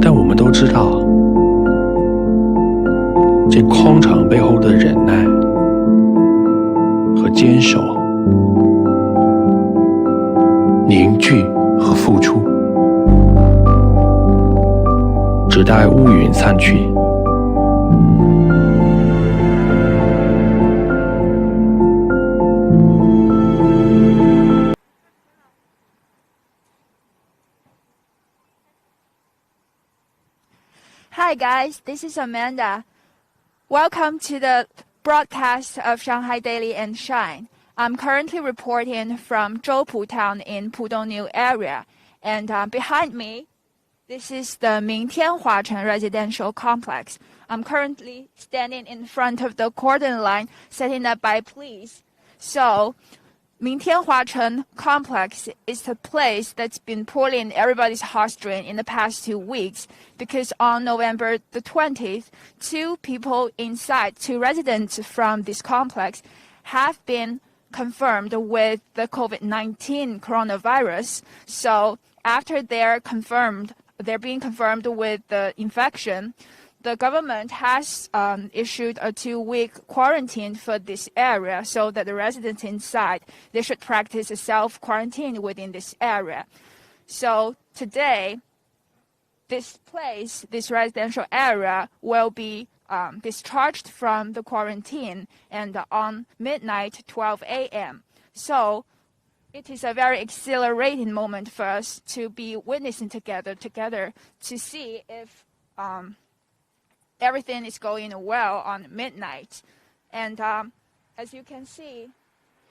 但我们都知道，这框场背后的忍耐和坚守，凝聚和付出，只待乌云散去。Hi guys, this is Amanda. Welcome to the broadcast of Shanghai Daily and Shine. I'm currently reporting from Zhoupu town in Pudong area, and behind me, this is the Mingtianhuacheng residential complex. I'm currently standing in front of the cordon line set up by police. So, Mingtianhuacheng complex is the place that's been pulling everybody's heartstring in the past 2 weeks, because on November the 20th, two residents from this complex have been confirmed with the COVID-19 coronavirus. So after they're being confirmed with the infection, the government has issued a 2-week quarantine for this area, so that the residents inside, they should practice a self-quarantine within this area. So today, this residential area will be discharged from the quarantine, and on midnight 12 a.m. So it is a very exhilarating moment for us to be witnessing together to see if everything is going well on midnight. And as you can see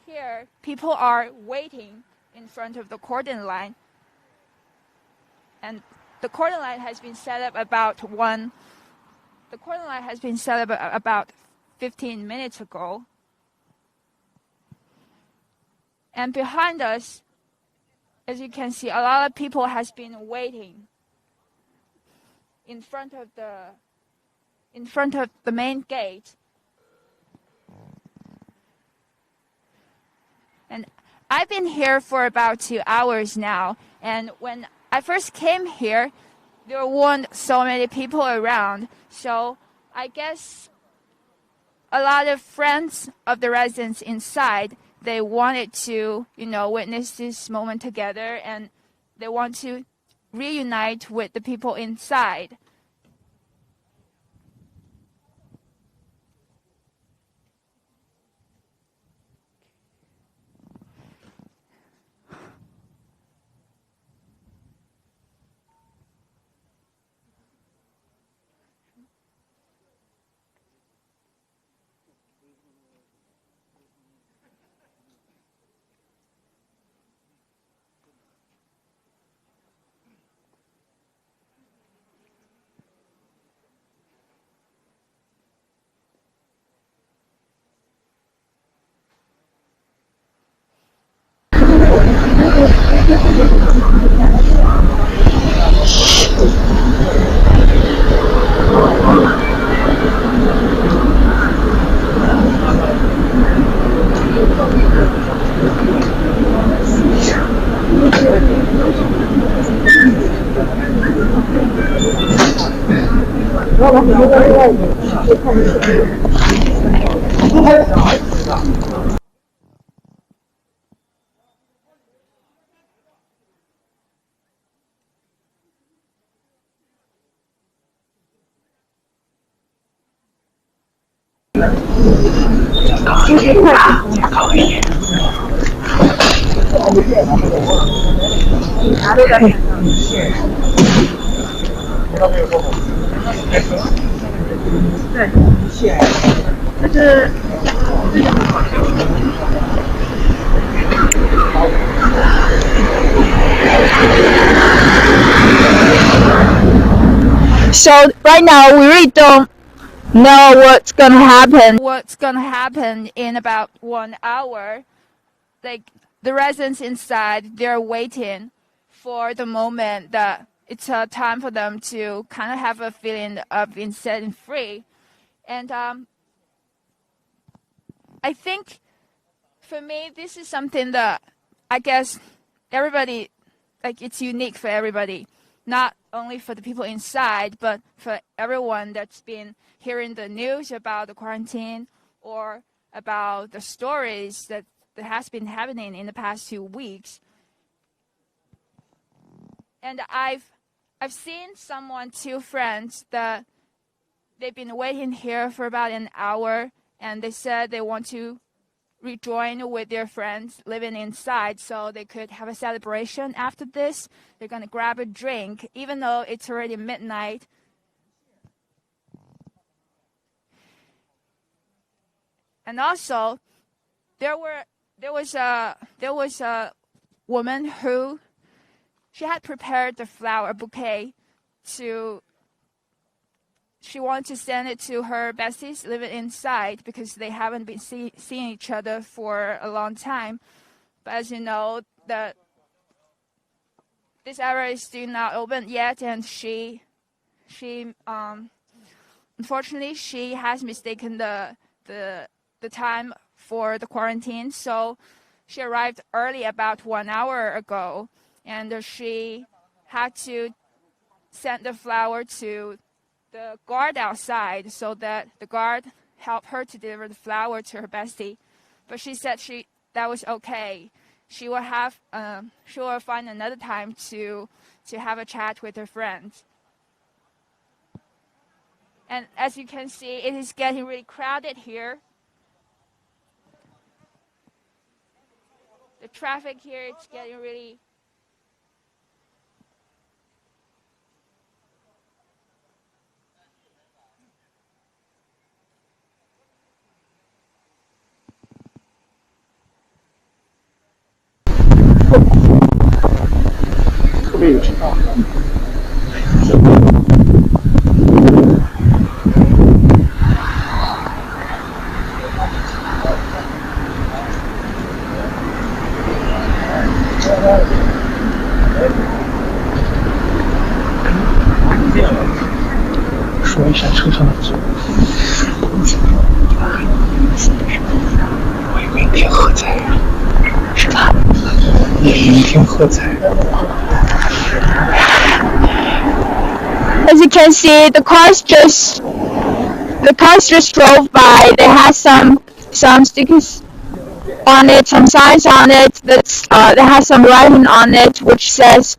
here, people are waiting in front of the cordon line. And the cordon line has been set up about 15 minutes ago. And behind us, as you can see, a lot of people has been waiting in front of the main gate. And I've been here for about 2 hours now, and when I first came here, there weren't so many people around, so I guess a lot of friends of the residents inside, they wanted to, witness this moment together, and they want to reunite with the people inside. So right now we really don't know what's gonna happen in about 1 hour. Like, the residents inside, they're waiting for the moment that it's time for them to kind of have a feeling of being set and free. And I think for me, this is something that I guess everybody, like, it's unique for everybody. not only for the people inside, but for everyone that's been hearing the news about the quarantine or about the stories that has been happening in the past 2 weeks. And I've seen two friends that they've been waiting here for about an hour, and they said they want to rejoin with their friends living inside so they could have a celebration after this. They're going to grab a drink, even though it's already midnight. And also, there was a woman who she had prepared the flower bouquet she wanted to send it to her besties living inside because they haven't been seeing each other for a long time. But as you know, this area is still not open yet, and she unfortunately she has mistaken the time for the quarantine, so she arrived early about 1 hour ago, and she had to send the flower to the guard outside so that the guard helped her to deliver the flower to her bestie. But she said that was okay. She will find another time to have a chat with her friends. And as you can see, it is getting really crowded here. The traffic here, it's getting really...说一下车上的指纹。为明天喝彩，是他。明天喝彩。As you can see, the cars just drove by. They had some stickers on it, some signs on it that has some writing on it which says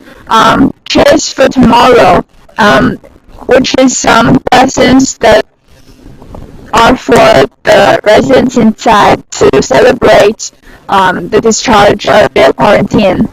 "Cheers for tomorrow," which is some lessons that are for the residents inside to celebrate the discharge of their quarantine.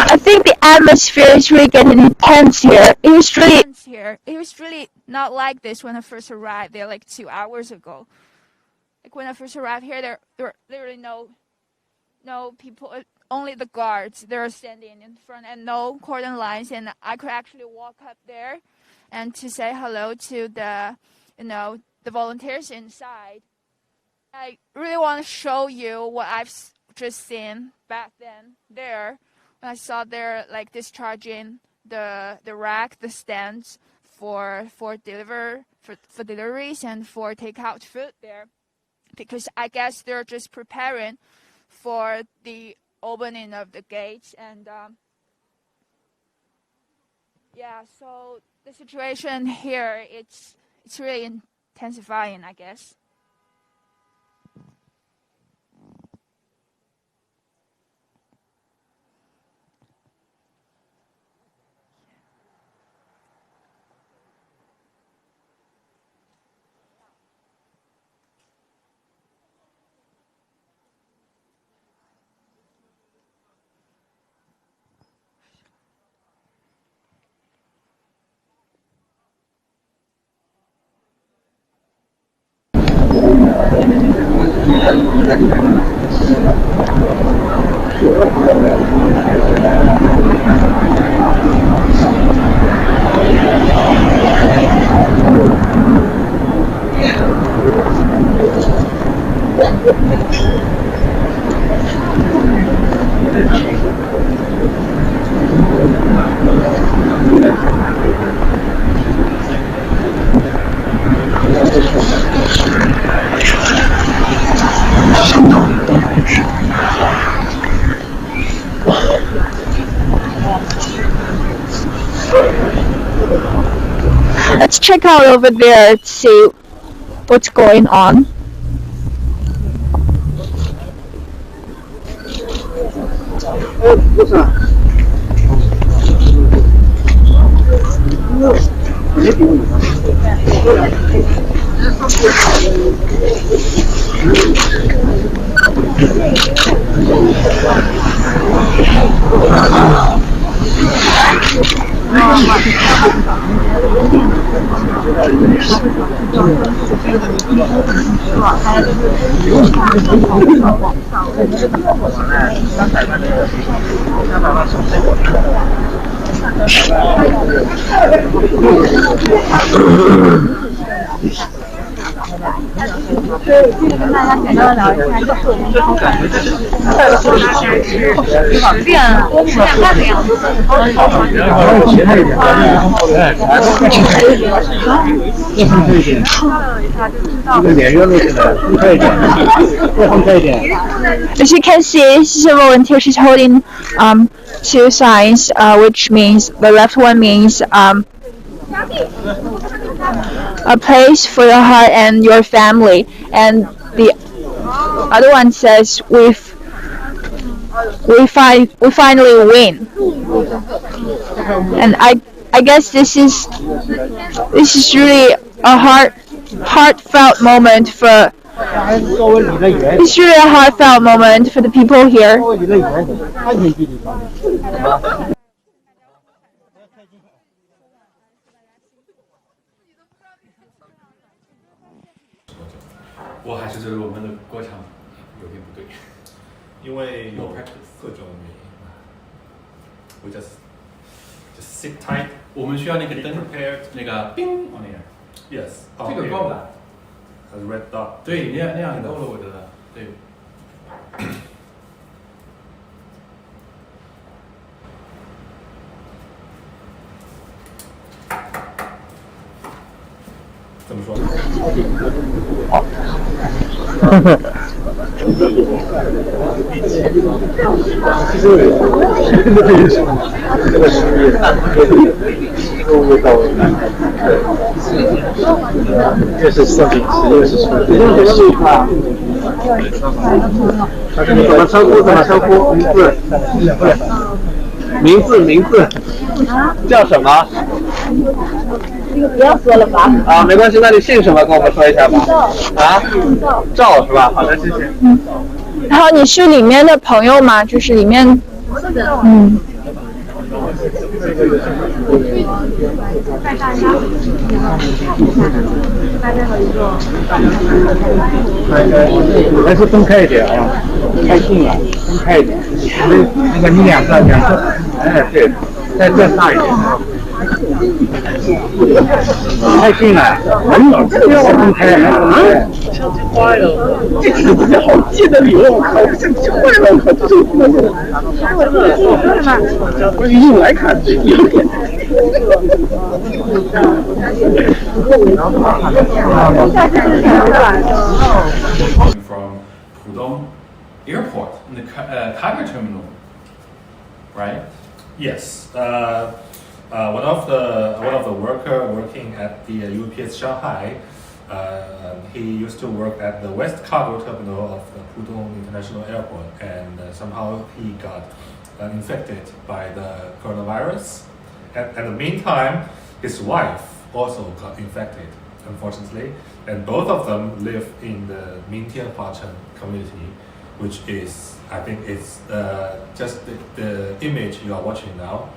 I think the atmosphere is really getting intense here. It was really not like this when I first arrived there like 2 hours ago. Like when I first arrived here, there were literally no people, only the guards. They were standing in front and no cordon lines, and I could actually walk up there and to say hello to the volunteers inside. I really want to show you what I've just seen back then there. When I saw there like discharging the rack, the stands for deliveries and for takeout food there, because I guess they're just preparing for the opening of the gates. And yeah, so the situation here, it's really intensifying, I guess. Let's check out over there to see what's going on. As you can see, civil volunteers is holding two signs, which means the left one means a place for your heart and your family, and the other one says we finally win. And I guess this is really a heartfelt moment for. It's really a heartfelt moment for the people here. 我还是觉得我们的歌唱有点不对，因为有 practice 各种原因。We just sit tight. 我们需要那个灯 prepared. 那个冰往那样。Yes. 这个够了。Red dot. 对，那样够了，我觉得。对。怎么说？越是摄影师，越是出怎么称呼？名字叫什么？这个不要说了吧。啊，没关系，那你姓什么？跟我们说一下吧。啊，赵是吧？好的，谢谢。然后你是里面的朋友吗？就是里面，还是分开一点啊，太近了，分开一点。那个你两个，哎，对，再大一点。太近了，分开啊！相机坏了，这是比较好见的礼物，相机坏了，可这是不能用。关于用来看，有点。From Pudong Airport in the cargo terminal, right? Yes. One of the worker working at the UPS Shanghai, he used to work at the West Cargo Terminal of the Pudong International Airport, and somehow he got infected by the coronavirus. At the meantime, his wife also got infected, unfortunately, and both of them live in the Mingtianhuacheng community, which is, I think, it's just the image you are watching now.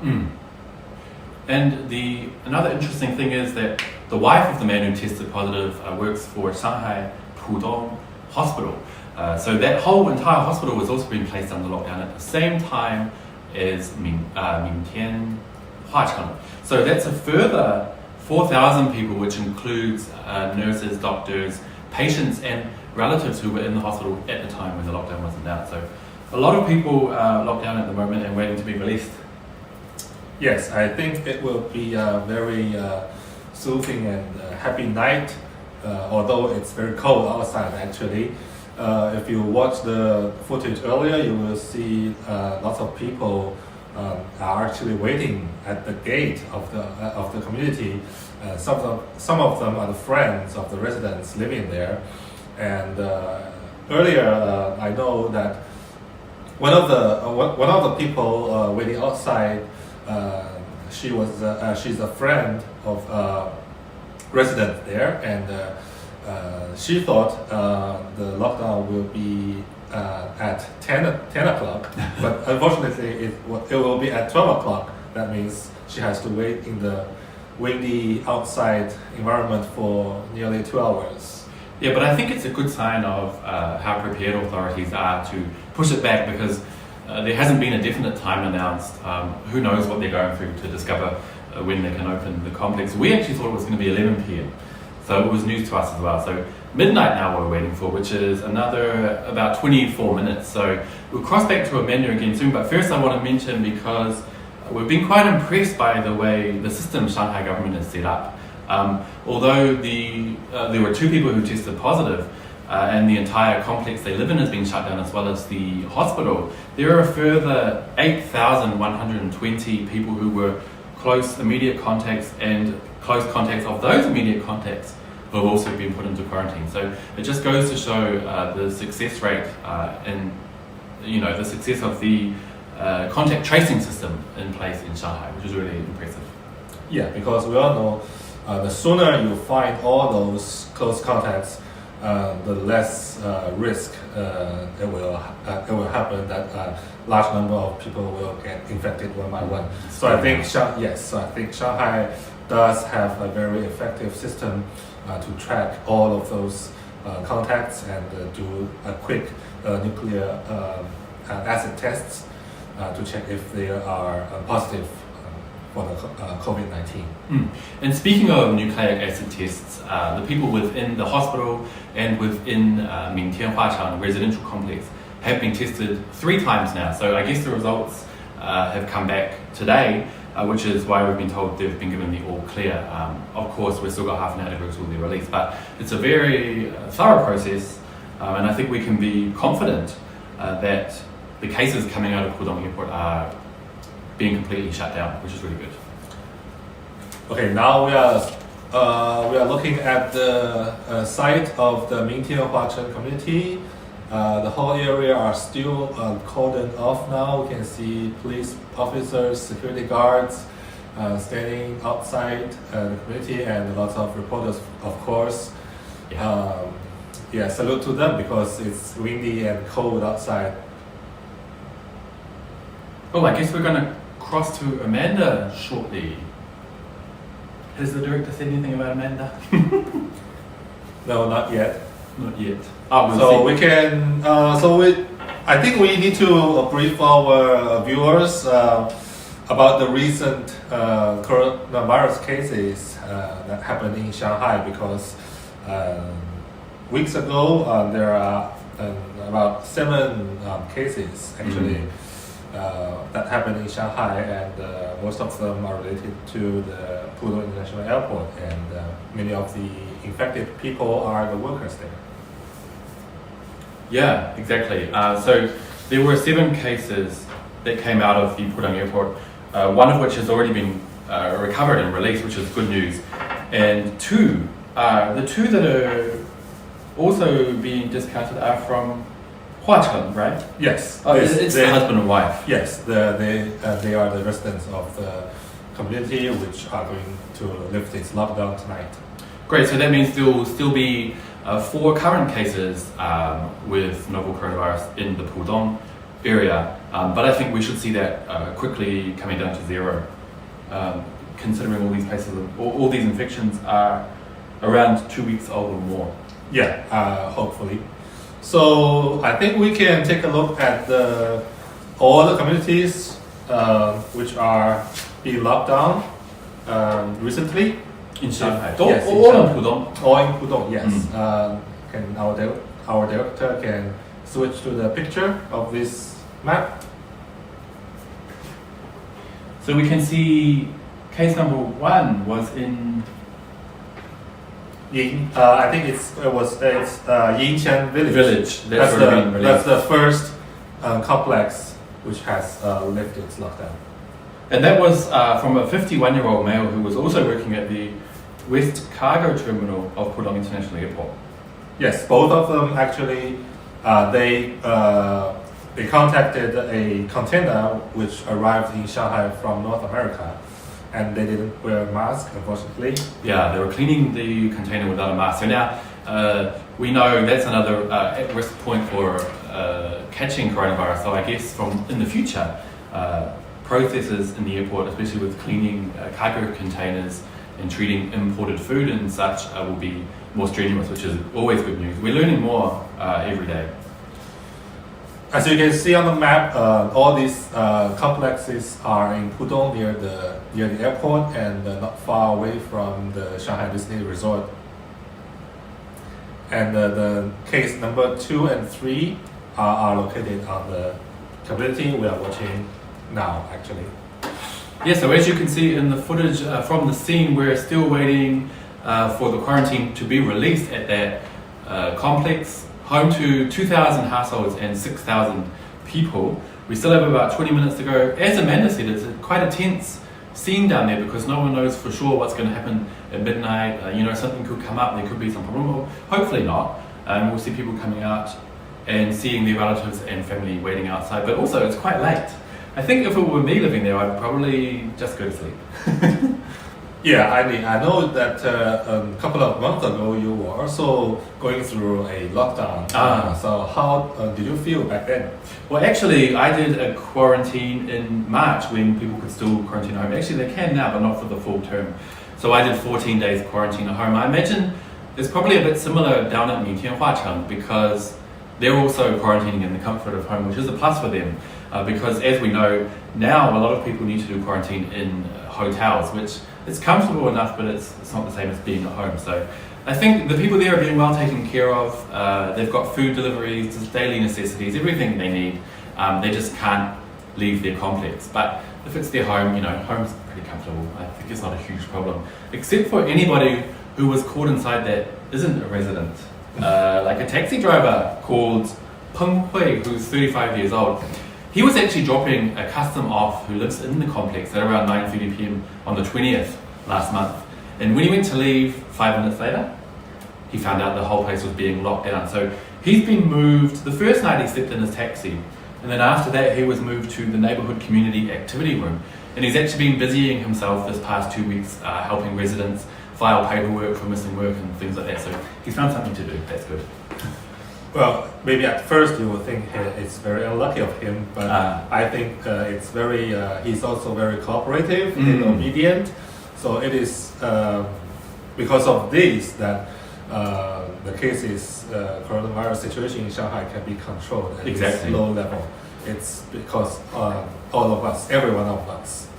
And another interesting thing is that the wife of the man who tested positive works for Shanghai Pudong Hospital. So that whole entire hospital was also being placed under lockdown at the same time as Mingtianhuacheng. So that's a further 4,000 people, which includes nurses, doctors, patients, and relatives who were in the hospital at the time when the lockdown was announced. So a lot of people locked down at the moment and waiting to be released. Yes, I think it will be a very soothing and happy night, although it's very cold outside actually. If you watch the footage earlier, you will see lots of people are actually waiting at the gate of the community. Some of them are the friends of the residents living there. And earlier, I know that one of the people waiting outside, she's a friend of resident there, and she thought the lockdown will be at 10 o'clock, but unfortunately it will be at 12 o'clock. That means she has to wait in the windy outside environment for nearly 2 hours. Yeah, but I think it's a good sign of how prepared authorities are to push it back, because there hasn't been a definite time announced. Who knows what they're going through to discover when they can open the complex. We actually thought it was going to be 11 p.m. So it was news to us as well. So midnight now we're waiting for, which is another about 24 minutes. So we'll cross back to Amanda again soon. But first I want to mention, because we've been quite impressed by the way the system Shanghai government has set up. Although there were 2 people who tested positive, and the entire complex they live in has been shut down, as well as the hospital, there are a further 8,120 people who were close immediate contacts and close contacts of those immediate contacts who have also been put into quarantine. So it just goes to show the success rate and the success of the contact tracing system in place in Shanghai, which is really impressive. Yeah, because we all know the sooner you find all those close contacts, the less risk it will happen that a large number of people will get infected one by one. So I think Shanghai does have a very effective system to track all of those contacts and do a quick nuclear acid tests to check if they are positive for the COVID-19. And speaking of nucleic acid tests, the people within the hospital and within Mingtianhuacheng residential complex have been tested 3 times now. So I guess the results have come back today, which is why we've been told they've been given the all clear. Of course, we've still got half an hour to go till they're released, but it's a very thorough process, and I think we can be confident that the cases coming out of Pudong Airport are being completely shut down, which is really good. Okay, now we are looking at the site of the Mingtianhuacheng community. The whole area are still cordoned off now. We can see police officers, security guards standing outside the community, and lots of reporters, of course. Salute to them, because it's windy and cold outside. Oh, I guess we're going to cross to Amanda shortly. Has the director said anything about Amanda? No, not yet. Not yet. I think we need to brief our viewers about the recent coronavirus cases that happened in Shanghai, because weeks ago there are about 7 cases actually that happened in Shanghai, and most of them are related to the Pudong International Airport, and many of the infected people are the workers there. Yeah, exactly. So there were 7 cases that came out of the Pudong Airport, one of which has already been recovered and released, which is good news. And the 2 that are also being discounted are from Huacheng, right? Yes. It's the husband and wife. Yes, they are the residents of the community, which are going to lift this lockdown tonight. Great, so that means there will still be 4 current cases with novel coronavirus in the Pudong area, but I think we should see that quickly coming down to 0, considering all these cases, all these infections are around 2 weeks old or more. Yeah, hopefully. So I think we can take a look at all the communities which are being locked down recently. In Shanghai. Yes, All in Pudong. All in Pudong, yes. Can our director can switch to the picture of this map? So we can see case number 1 was in I think it's Yingqian village. That's That's the first complex which has lifted its lockdown. And that was from a 51-year-old male who was also working at the West Cargo Terminal of Pudong International Airport. Yes, both of them actually, they contacted a container which arrived in Shanghai from North America, and they didn't wear a mask, unfortunately. Yeah, they were cleaning the container without a mask. So now we know that's another at-risk point for catching coronavirus. So I guess from in the future, processes in the airport, especially with cleaning cargo containers and treating imported food and such, will be more strenuous, which is always good news. We're learning more every day. As you can see on the map, all these complexes are in Pudong near the airport and not far away from the Shanghai Disney Resort. And the case number 2 and 3 are located on the community we are watching now, actually. Yeah, so as you can see in the footage from the scene, we're still waiting for the quarantine to be released at that complex, home to 2,000 households and 6,000 people. We still have about 20 minutes to go. As Amanda said, it's quite a tense scene down there because no one knows for sure what's going to happen at midnight. Something could come up, there could be some problem. Hopefully not. We'll see people coming out and seeing their relatives and family waiting outside. But also, it's quite late. I think if it were me living there, I'd probably just go to sleep. Yeah, I mean, I know that a couple of months ago you were also going through a lockdown. So how did you feel back then? Well, actually, I did a quarantine in March when people could still quarantine at home. Actually, they can now, but not for the full term. So I did 14 days quarantine at home. I imagine it's probably a bit similar down at Mingtianhuacheng because they're also quarantining in the comfort of home, which is a plus for them. Because as we know, now a lot of people need to do quarantine in hotels, which it's comfortable enough, but it's not the same as being at home. So I think the people there are being well taken care of. They've got food deliveries, daily necessities, everything they need. They just can't leave their complex. But if it's their home, home's pretty comfortable. I think it's not a huge problem, except for anybody who was caught inside that isn't a resident. Like a taxi driver called Peng Hui, who's 35 years old. He was actually dropping a custom off who lives in the complex at around 9:30 p.m. on the 20th last month. And when he went to leave 5 minutes later, he found out the whole place was being locked down. So he's been moved. The first night he slept in his taxi, and then after that he was moved to the neighborhood community activity room. And he's actually been busying himself this past 2 weeks helping residents file paperwork for missing work and things like that. So he's found something to do. That's good. Well, maybe at first you will think it's very unlucky of him, but I think it's very. He's also very cooperative and obedient. So it is because of this that the cases, coronavirus situation in Shanghai can be controlled at this low level. It's because all of us, every one of us,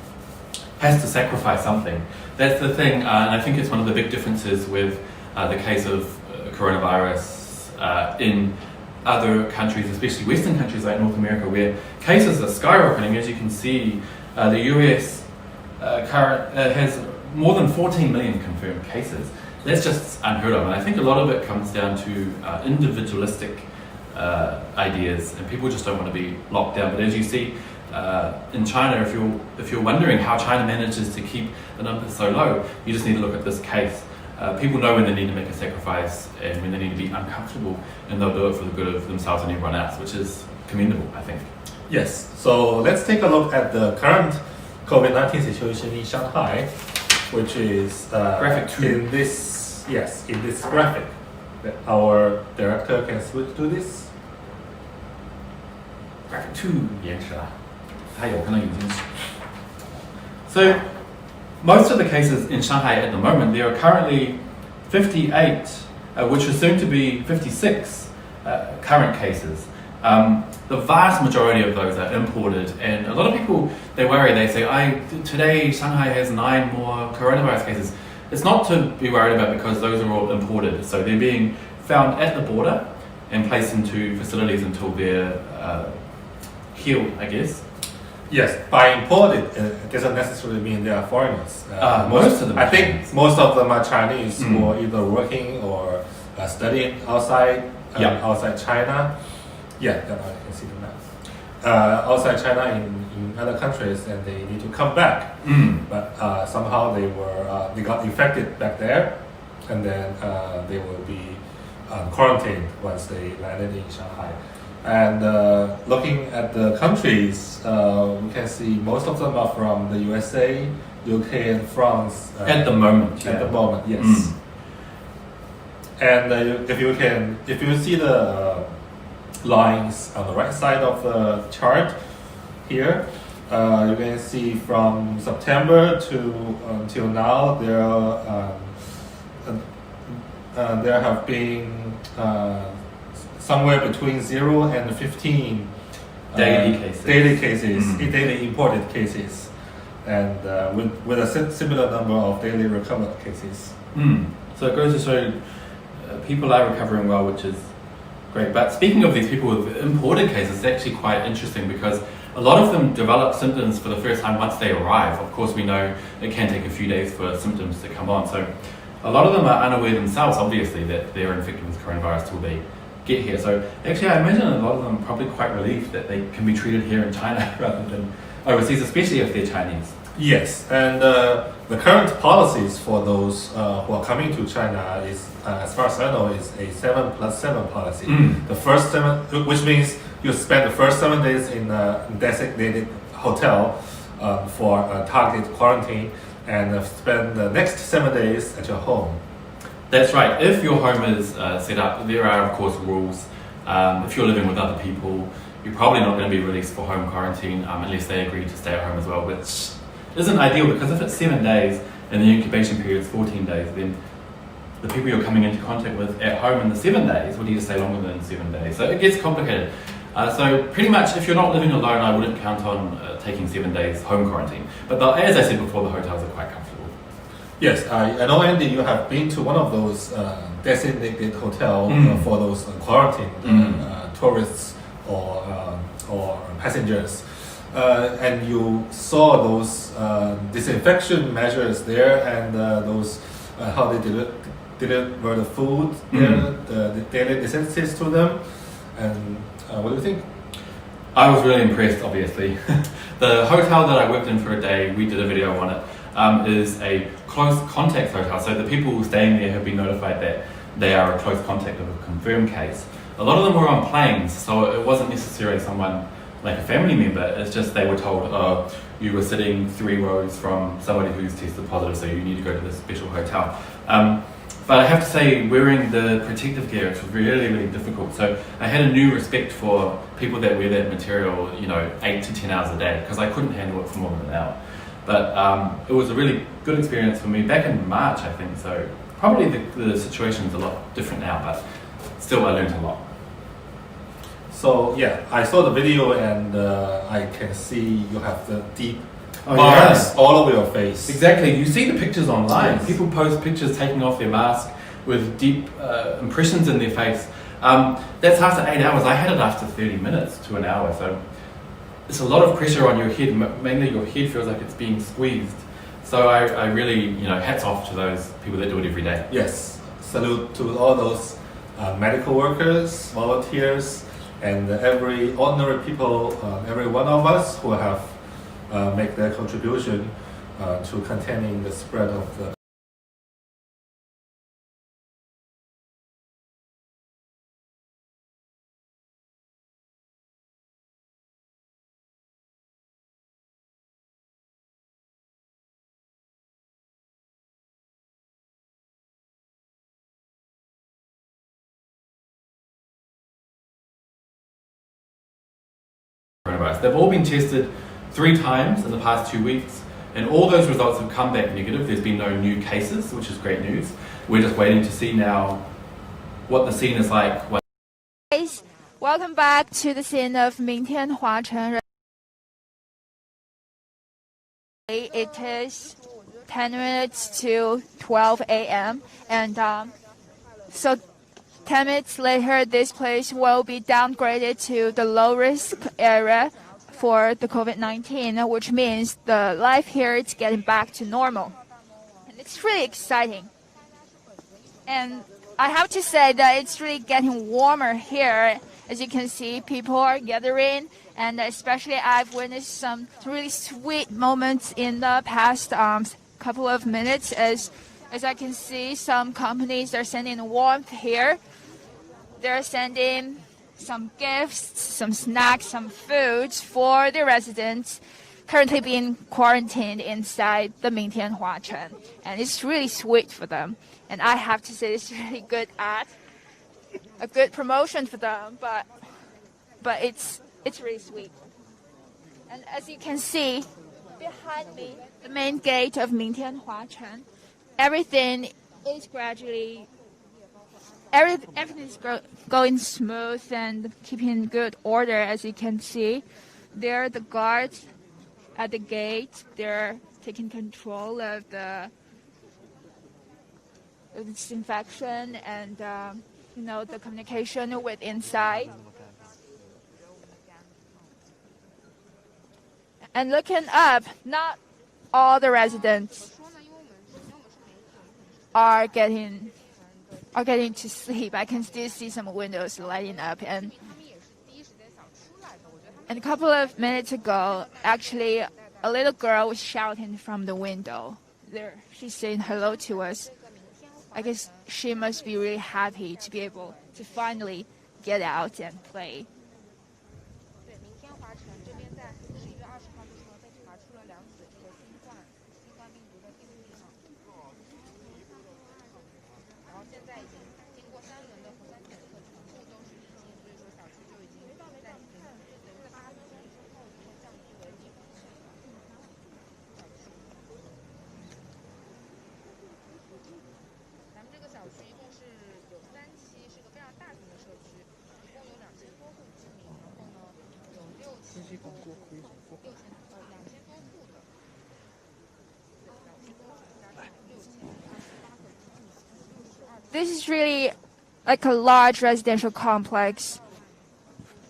has to sacrifice something. That's the thing, and I think it's one of the big differences with the case of coronavirus in other countries, especially Western countries like North America, where cases are skyrocketing. As you can see, the US has more than 14 million confirmed cases. That's just unheard of, and I think a lot of it comes down to individualistic ideas, and people just don't want to be locked down. But as you see in China, if you're wondering how China manages to keep the numbers so low, you just need to look at this case. People know when they need to make a sacrifice and when they need to be uncomfortable, and they'll do it for the good of themselves and everyone else, which is commendable, I think. Yes. So let's take a look at the current COVID-19 situation in Shanghai, which is graphic 2. in this graphic. Our director can switch to this. Graphic 2 延迟了，它有可能已经是。So most of the cases in Shanghai at the moment, there are currently 58, which is soon to be 56 current cases. The vast majority of those are imported, and a lot of people, they worry, they say, today Shanghai has 9 more coronavirus cases. It's not to be worried about because those are all imported, so they're being found at the border and placed into facilities until they're healed, I guess. Yes, by imported, it doesn't necessarily mean they are foreigners. Most of them I think Chinese. most of them are Chinese who are either working or studying outside outside China. Yeah, I can see the map. Outside China in other countries, and they need to come back. But somehow they got infected back there, and then they will be quarantined once they landed in Shanghai. And looking at the countries, we can see most of them are from the USA, UK, and France. At the moment. At the moment, yes. And if you see the lines on the right side of the chart here, you can see from September to until now there have been somewhere between 0 and 15 daily cases, daily imported cases, and with a similar number of daily recovered cases. So it goes to show people are recovering well, which is great. But speaking of these people with imported cases, it's actually quite interesting because a lot of them develop symptoms for the first time once they arrive. Of course, we know it can take a few days for symptoms to come on. So a lot of them are unaware themselves, obviously, that they're infected with coronavirus till they get here. So actually, I imagine a lot of them are probably quite relieved that they can be treated here in China rather than overseas, especially if they're Chinese. Yes, and the current policies for those who are coming to China is, as far as I know, is a 7+7 policy. The first 7, which means you spend the first 7 days in a designated hotel for a targeted quarantine, and spend the next 7 days at your home. That's right. If your home is set up, there are of course rules. If you're living with other people, you're probably not going to be released for home quarantine unless they agree to stay at home as well, which isn't ideal because if it's 7 days and the incubation period is 14 days, then the people you're coming into contact with at home in the 7 days will need to stay longer than 7 days. So it gets complicated. So pretty much if you're not living alone, I wouldn't count on taking 7 days home quarantine. But as I said before, the hotels are quite comfortable. Yes, I know, Andy, you have been to one of those designated hotels for those quarantine tourists or passengers. And you saw those disinfection measures there, and those how they deliver the food there, the daily necessities to them. And what do you think? I was really impressed, obviously. The hotel that I worked in for a day, we did a video on it, is a close contact hotel. So the people staying there have been notified that they are a close contact of a confirmed case. A lot of them were on planes, so it wasn't necessarily someone like a family member. It's just they were told, oh, you were sitting 3 rows from somebody who's tested positive, so you need to go to this special hotel. But I have to say, wearing the protective gear, it's really, really difficult. So I had a new respect for people that wear that material, 8 to 10 hours a day, because I couldn't handle it for more than an hour. But it was a really good experience for me back in March, I think. So probably the situation is a lot different now, but still I learned a lot. So yeah, I saw the video, and I can see you have the deep marks all over your face. Exactly. You see the pictures online. Yes. People post pictures taking off their mask with deep impressions in their face. That's after 8 hours. I had it after 30 minutes to an hour. So it's a lot of pressure on your head. Mainly your head feels like it's being squeezed. So I really, hats off to those people that do it every day. Yes. Salute to all those medical workers, volunteers, and every ordinary people, every one of us who have make their contribution to containing the spread of the coronavirus. They've all been tested 3 times in the past 2 weeks, and all those results have come back negative. There's been no new cases, which is great news. We're just waiting to see now what the scene is like. Welcome back to the scene of Mingtianhuacheng. It is 10 minutes to 12 a.m. and so 10 minutes later, this place will be downgraded to the low-risk area for the COVID-19, which means the life here is getting back to normal. And it's really exciting. And I have to say that it's really getting warmer here. As you can see, people are gathering, and especially I've witnessed some really sweet moments in the past couple of minutes. As I can see, some companies are sending warmth here. They're sending some gifts, some snacks, some foods for the residents currently being quarantined inside the Mingtianhuacheng. And it's really sweet for them. And I have to say it's really good ad, a good promotion for them, but it's really sweet. And as you can see, behind me, the main gate of Mingtianhuacheng, everything is gradually, everything is going smooth and keeping in good order. As you can see, there are the guards at the gate. They're taking control of the disinfection and the communication with inside. And looking up, not all the residents are getting to sleep. I can still see some windows lighting up, and a couple of minutes ago, actually, a little girl was shouting from the window. There, she's saying hello to us. I guess she must be really happy to be able to finally get out and play. This is really like a large residential complex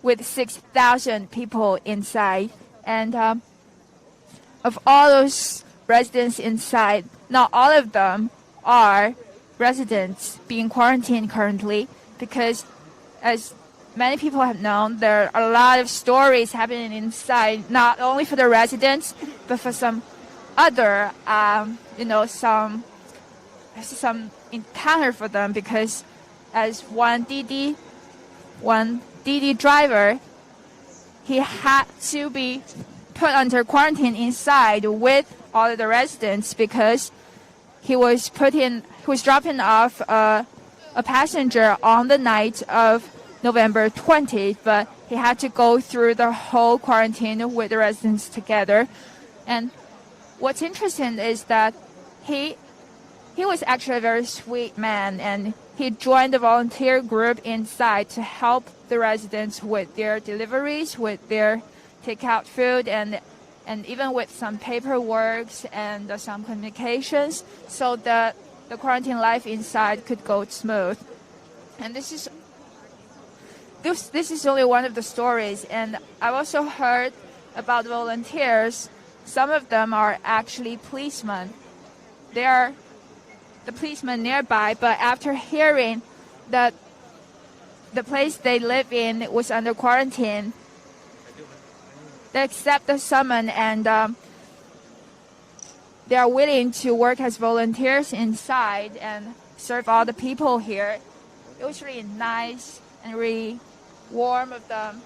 with 6,000 people inside. And of all those residents inside, not all of them are residents being quarantined currently, because as many people have known, there are a lot of stories happening inside, not only for the residents, but for some other, some encounter for them, because as one Didi driver, he had to be put under quarantine inside with all of the residents because he was dropping off a passenger on the night of November 20th, but he had to go through the whole quarantine with the residents together. And what's interesting is that he was actually a very sweet man, and he joined the volunteer group inside to help the residents with their deliveries, with their takeout food, and even with some paperwork and some communications, so that the quarantine life inside could go smooth. And this is only one of the stories, and I've also heard about volunteers. Some of them are actually policemen. They are the policemen nearby, but after hearing that the place they live in was under quarantine, they accept the summons, and they are willing to work as volunteers inside and serve all the people here. It was really nice and really warm of them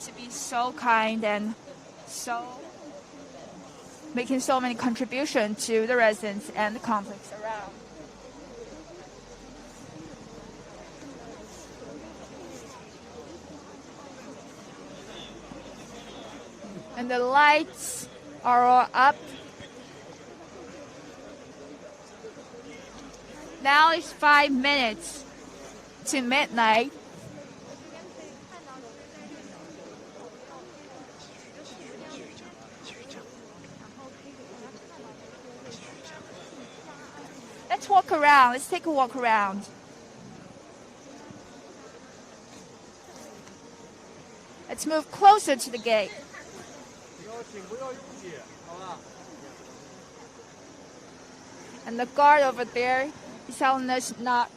to be so kind and so making so many contributions to the residents and the complex around. And the lights are all up. Now it's 5 minutes to midnight. let's walk around. Let's take a walk around. Let's move closer to the gate. And the guard over there is telling us not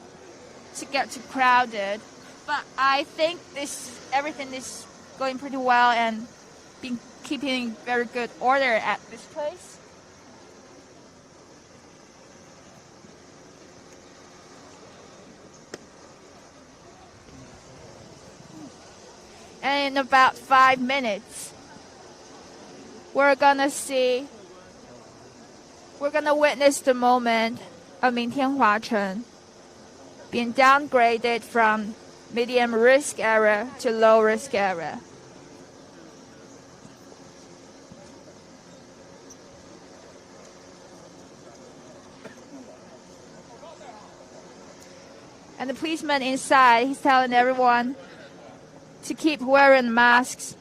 to get too crowded. But I think everything is going pretty well and been keeping very good order at this place. And in about 5 minutes, we're gonna witness the moment of Mingtianhuacheng being downgraded from medium risk area to low risk area. And the policeman inside, he's telling everyone to keep wearing masks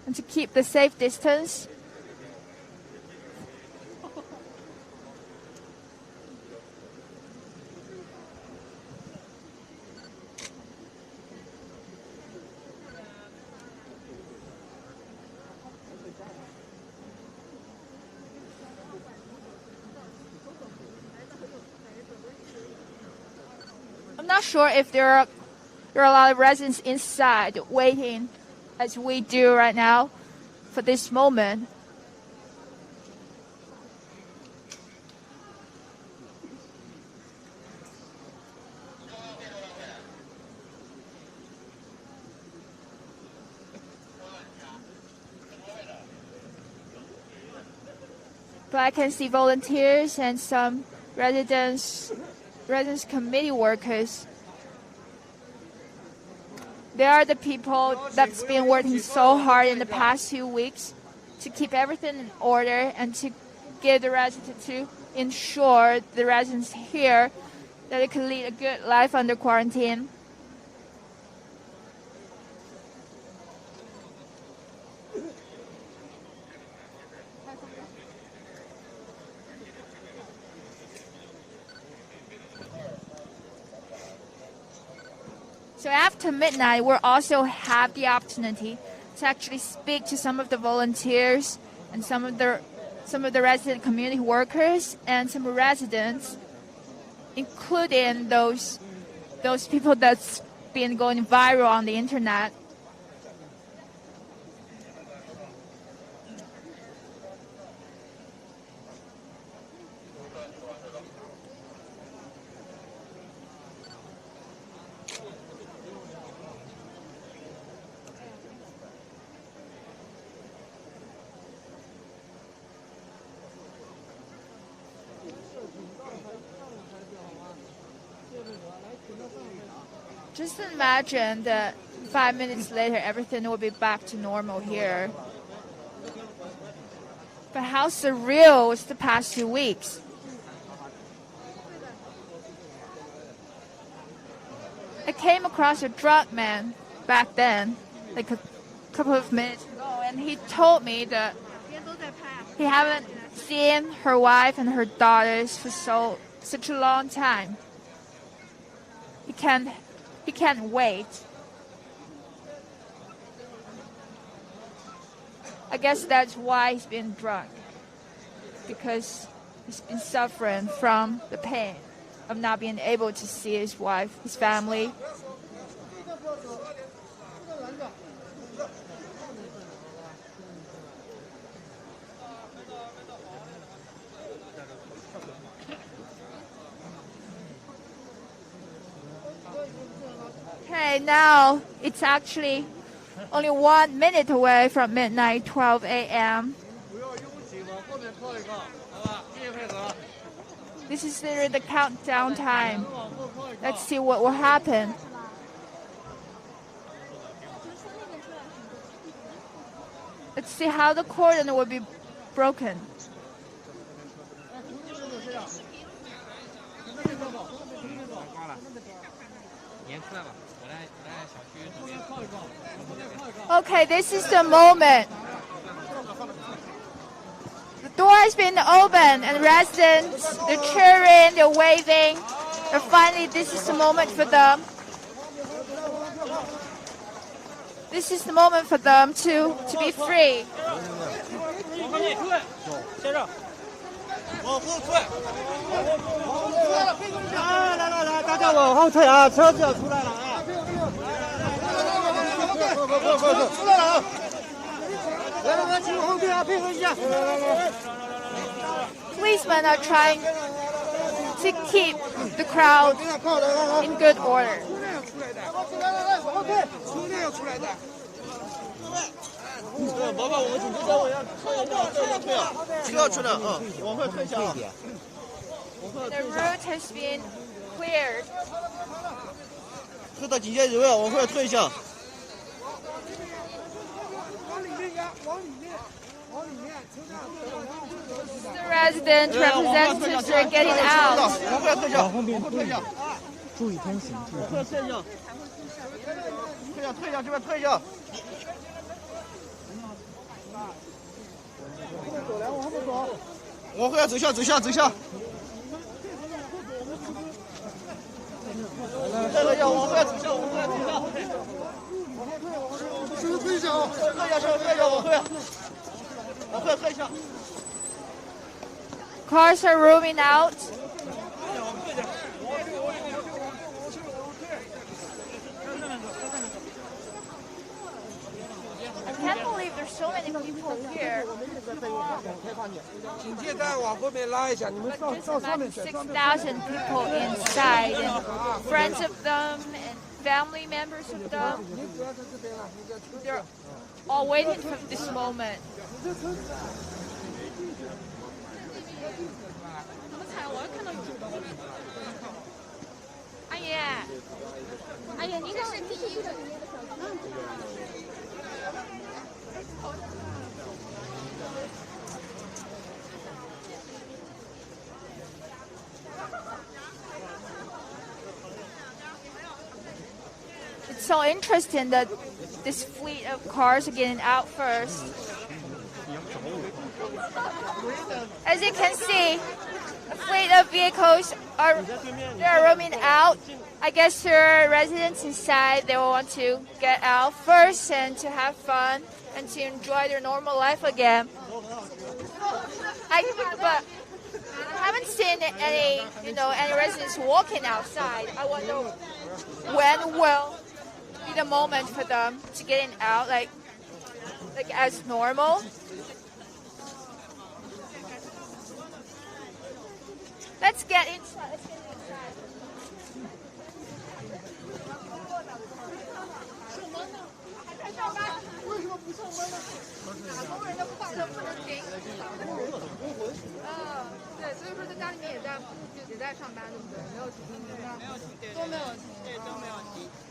and to keep the safe distance. I'm not sure if there are a lot of residents inside waiting as we do right now for this moment. But I can see volunteers and some residents committee workers. They are the people that's been working so hard in the past 2 weeks to keep everything in order and to give the residents, to ensure the residents here that they can lead a good life under quarantine. So after midnight, we'll also have the opportunity to actually speak to some of the volunteers and some of the resident community workers and some residents, including those people that's been going viral on the internet. Just imagine that 5 minutes later, everything will be back to normal here. But how surreal was the past 2 weeks? I came across a drunk man back then, like a couple of minutes ago, and he told me that he haven't seen her wife and her daughters for such a long time. He can't wait. I guess that's why he's been drunk, because he's been suffering from the pain of not being able to see his wife, his family. Okay, now it's actually only 1 minute away from midnight, 12 a.m. This is literally the countdown time. Let's see what will happen. Let's see how the cordon will be broken. Okay, this is the moment. door has been opened and residents, the cheering, they're waving. And finally, this is the moment for them. This is the moment for them to be free. 来，大家往后退啊！车子要出来了啊！出来了啊！来，请往后退啊，配合一下。Policemen are trying to keep the crowd in good order. 往后退，出来要出来的。宝宝，我们紧急车要退啊！车要出来啊，往后退一下啊。 The route has been cleared. 车的警戒人员往后退一下。往里面压，往里面。The resident representatives are getting out. 往后退一下，往后退一下。注意通行，注意通行。退一下，这边退一下。往后要走下。配合一下，往后要走下。稍微退一下啊！往后退一下。 Cars are roaming out. I can't believe there's so many people here. 警戒带往后面拉一下，你们上上面。 6,000 people inside, and friends of them and family members of them. They're all waiting for this moment. 阿姨，你这是第一个。 It's so interesting that this fleet of cars are getting out first. As you can see, a fleet of vehicles are roaming out. I guess your residents inside, they will want to get out first and to have fun and to enjoy their normal life again. But I haven't seen any residents walking outside. I wonder when will be the moment for them to getting out, like as normal. Let's get inside.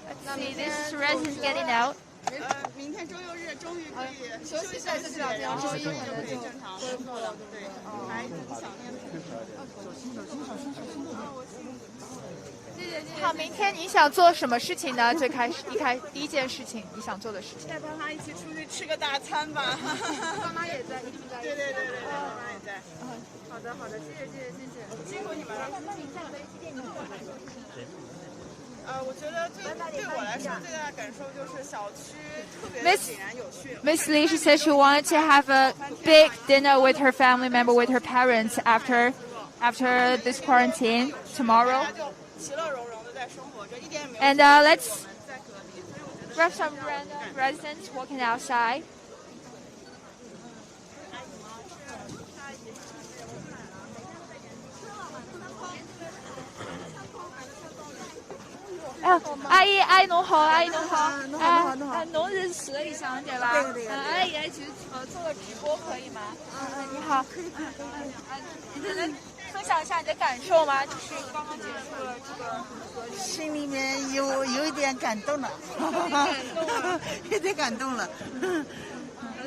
Let's see, this resident getting out. 明天周六日终于可以休息3次了，然后周一就可以正常恢复了。对，还挺想念的。好，明天你想做什么事情呢？第一件事情你想做的事情。带爸妈一起出去吃个大餐吧。爸妈也在，一起在。对，爸妈也在。好的，谢谢，辛苦你们了。我觉得对我来说最大的感受就是小区特别井然有序。Miss Lee, she said she wanted to have a big dinner with her family member, with her parents after this quarantine tomorrow. And let's grab some random residents walking outside.阿姨侬好，侬是10个里向对吧？对。阿姨来做个直播可以吗？你好。你能分享一下你的感受吗？就是刚刚结束了这个。心里面有一点感动了。有点感动了。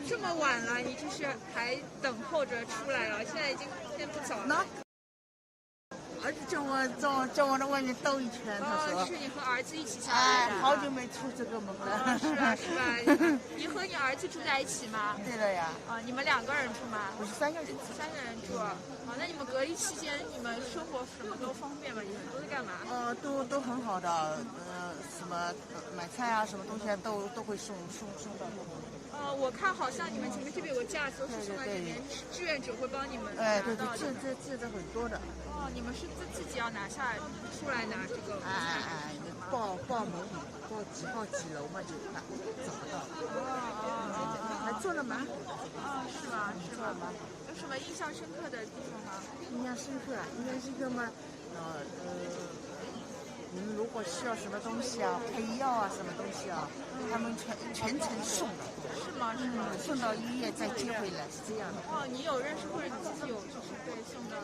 这么晚了，你就是还等候着出来了，现在不早了。儿子叫我到外面兜一圈，他说。是你和儿子一起下哎，来的。好久没出这个门了。是吧？你和你儿子住在一起吗？对了呀。你们2个人住吗？我是3个人住。3个人住。那你们隔离期间，你们生活什么都方便吗？你们都在干嘛？都很好的，什么买菜啊，什么东西啊，都会送到。我看好像你们前面这边有个架子，都是送到这边，志愿者会帮你们拿到的。这很多的。你们是自己要拿下来，出来拿这个。报门号，报几号几楼嘛就找不到。还做了吗？是吗？有什么印象深刻的地方吗？印象深刻嘛，你们如果需要什么东西啊，配药啊，什么东西啊，他们全程送的。是吗？送到医院再接回来，是这样的。你有认识或者你自己有就是被送到？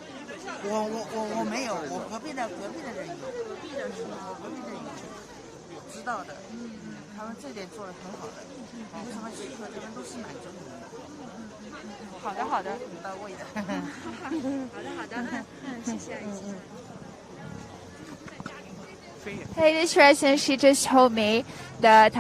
我没有，我隔壁的人有。隔壁的是吗？隔壁的有知道的。他们这点做得很好的，没什么许可，这边都是满足你的。好的，很到位的。好的，谢谢。Hey, this resident, she just told me that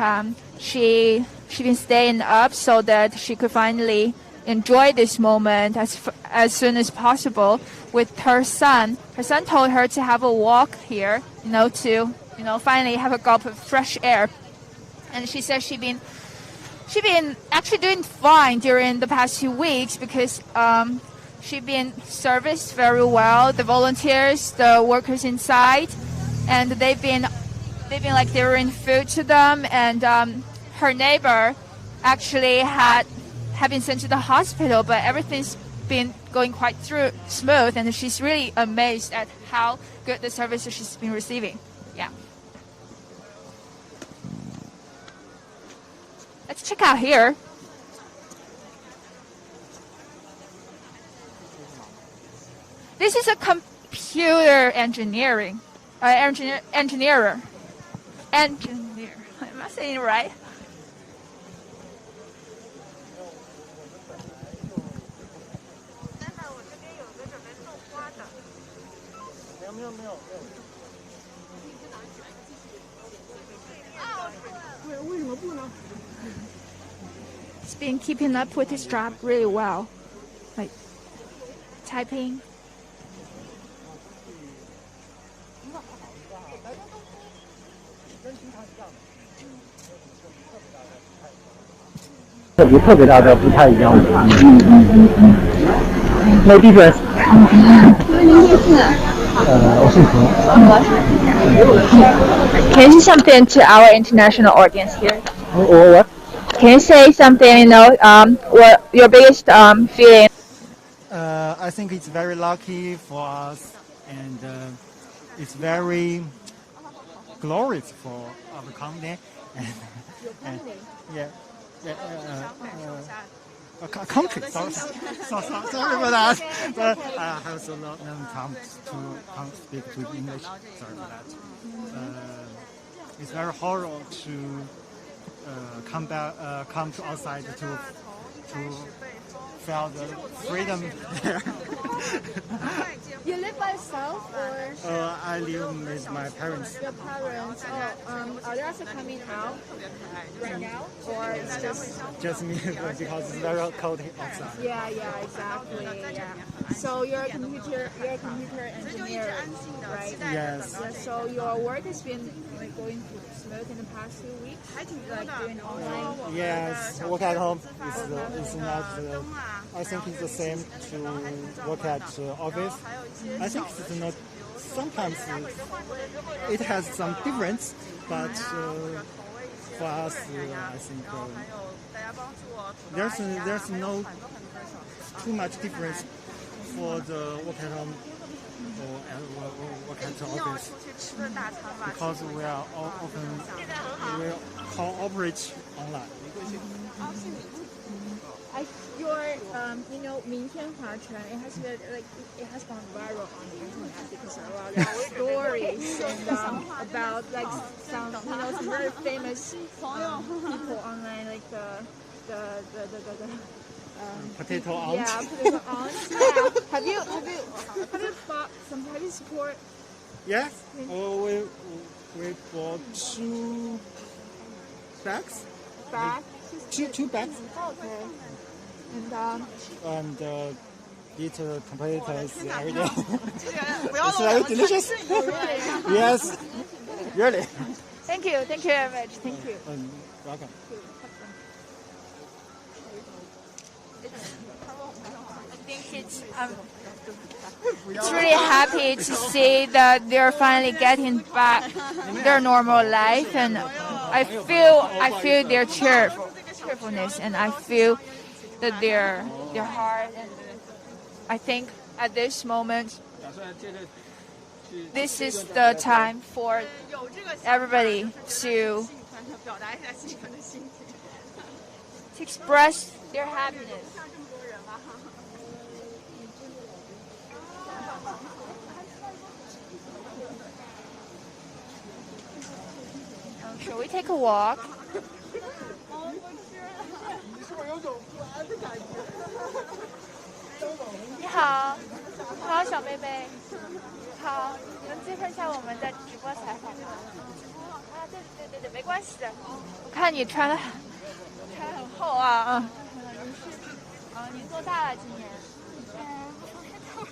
she been staying up so that she could finally enjoy this moment as soon as possible with her son. Her son told her to have a walk here, to finally have a gulp of fresh air. And she said she been actually doing fine during the past 2 weeks because she been serviced very well. The volunteers, the workers inside. And they've been like delivering food to them, and her neighbor actually had been sent to the hospital, but everything's been going quite smooth, and she's really amazed at how good the services she's been receiving. Yeah. Let's check out here. This is a computer engineer. Engineer. Am I saying it right? He's been keeping up with his job really well, like typing. 特别大的不太一样的。No difference. 我姓何。Can you say something to our international audience here? What? Can you say something? What your biggest feeling? I think it's very lucky for us, and it's very glorious for our company. And yeah. A country. Sorry for that. But I have so long time to speak to English. Sorry for that. It's very horrible to come to outside to feel the freedom there. You live by yourself or? I live with my parents. Your parents. Are they also coming out right now, or it's just me because it's very cold outside? Yeah, exactly. Yeah. So you're a computer engineer, right? Yes. So your work has been going smooth in the past 2 weeks, like doing online. Yes, work at home is not. I think it's the same to work at office. I think it's not. Sometimes it has some difference, but for us, I think there's no too much difference for the work at home or work at the office, because we are often cooperate online. Your Mingtianhuacheng, it has gone viral on the internet because of all the stories and about some very famous people online, like the potato aunt. Yeah, potato aunt. Yeah. Have you bought some potato support? Yes. We bought 2 bags. Two bags. Okay. And eat tomatoes every day. It's very delicious. Yes, really. Thank you very much. Thank you. Welcome. I think it's really happy to see that they're finally getting back their normal life, and I feel their cheerfulness, and I feel that their heart, and I think at this moment this is the time for everybody to express their happiness. Shall we take a walk? 你好，好，小妹妹，好，你能接受一下我们的直播采访吗？啊，对，没关系的。我看你穿得很厚啊，您多大了今年？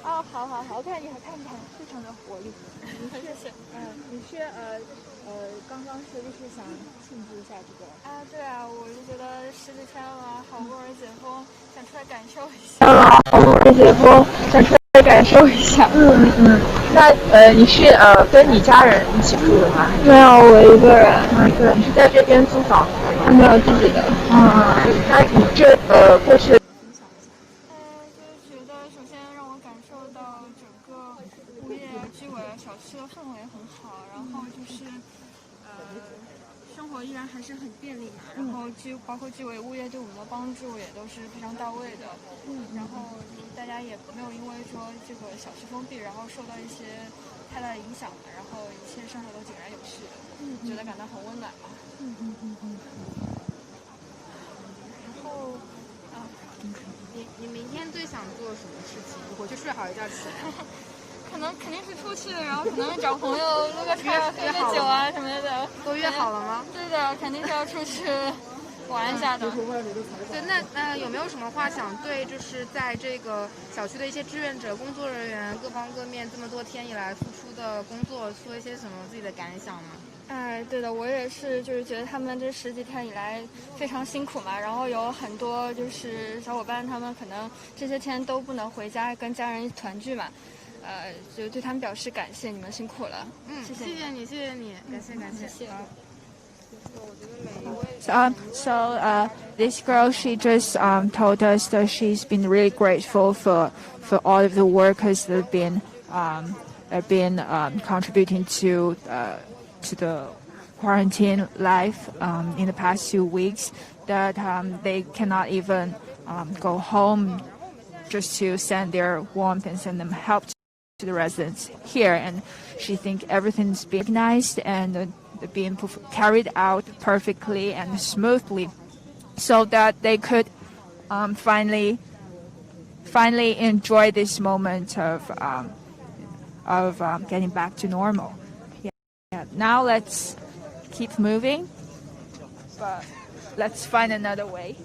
哦，好，我看你非常的活力。你是刚刚是不是想庆祝一下这个？啊，对啊，我就觉得10几天了，好不容易解封，想出来感受一下。那你是跟你家人一起住的吗？没有，我一个人。你是在这边租房子？没有自己的。那你这过去？就是觉得首先让我感受到整个物业居委小区的氛围很好，然后就是生活依然还是很便利嘛，然后包括居委物业对我们的帮助也都是非常到位的，然后大家也没有因为说这个小区封闭，然后受到一些太大的影响嘛，然后一切生活都井然有序，觉得感到很温暖吧。然后你明天最想做什么事情？回去睡好一觉起来。肯定是出去，然后可能找朋友撸个串、喝个酒啊什么的。都约好了吗？对的，肯定是要出去玩一下的。对，那有没有什么话想对就是在这个小区的一些志愿者、工作人员各方各面这么多天以来付出的工作说一些什么自己的感想吗？对的，我也是，就是觉得他们这10几天以来非常辛苦嘛，然后有很多就是小伙伴，他们可能这些天都不能回家跟家人团聚嘛。就对他们表示感谢，你们辛苦了。谢谢你，感谢。So this girl, she just told us that she's been really grateful for all of the workers that have been contributing to the quarantine life in the past 2 weeks. That they cannot even go home just to send their warmth and send them help to the residents here, and she think everything's been organized and being carried out perfectly and smoothly, so that they could finally enjoy this moment of getting back to normal. Yeah. Now let's keep moving, but let's find another way.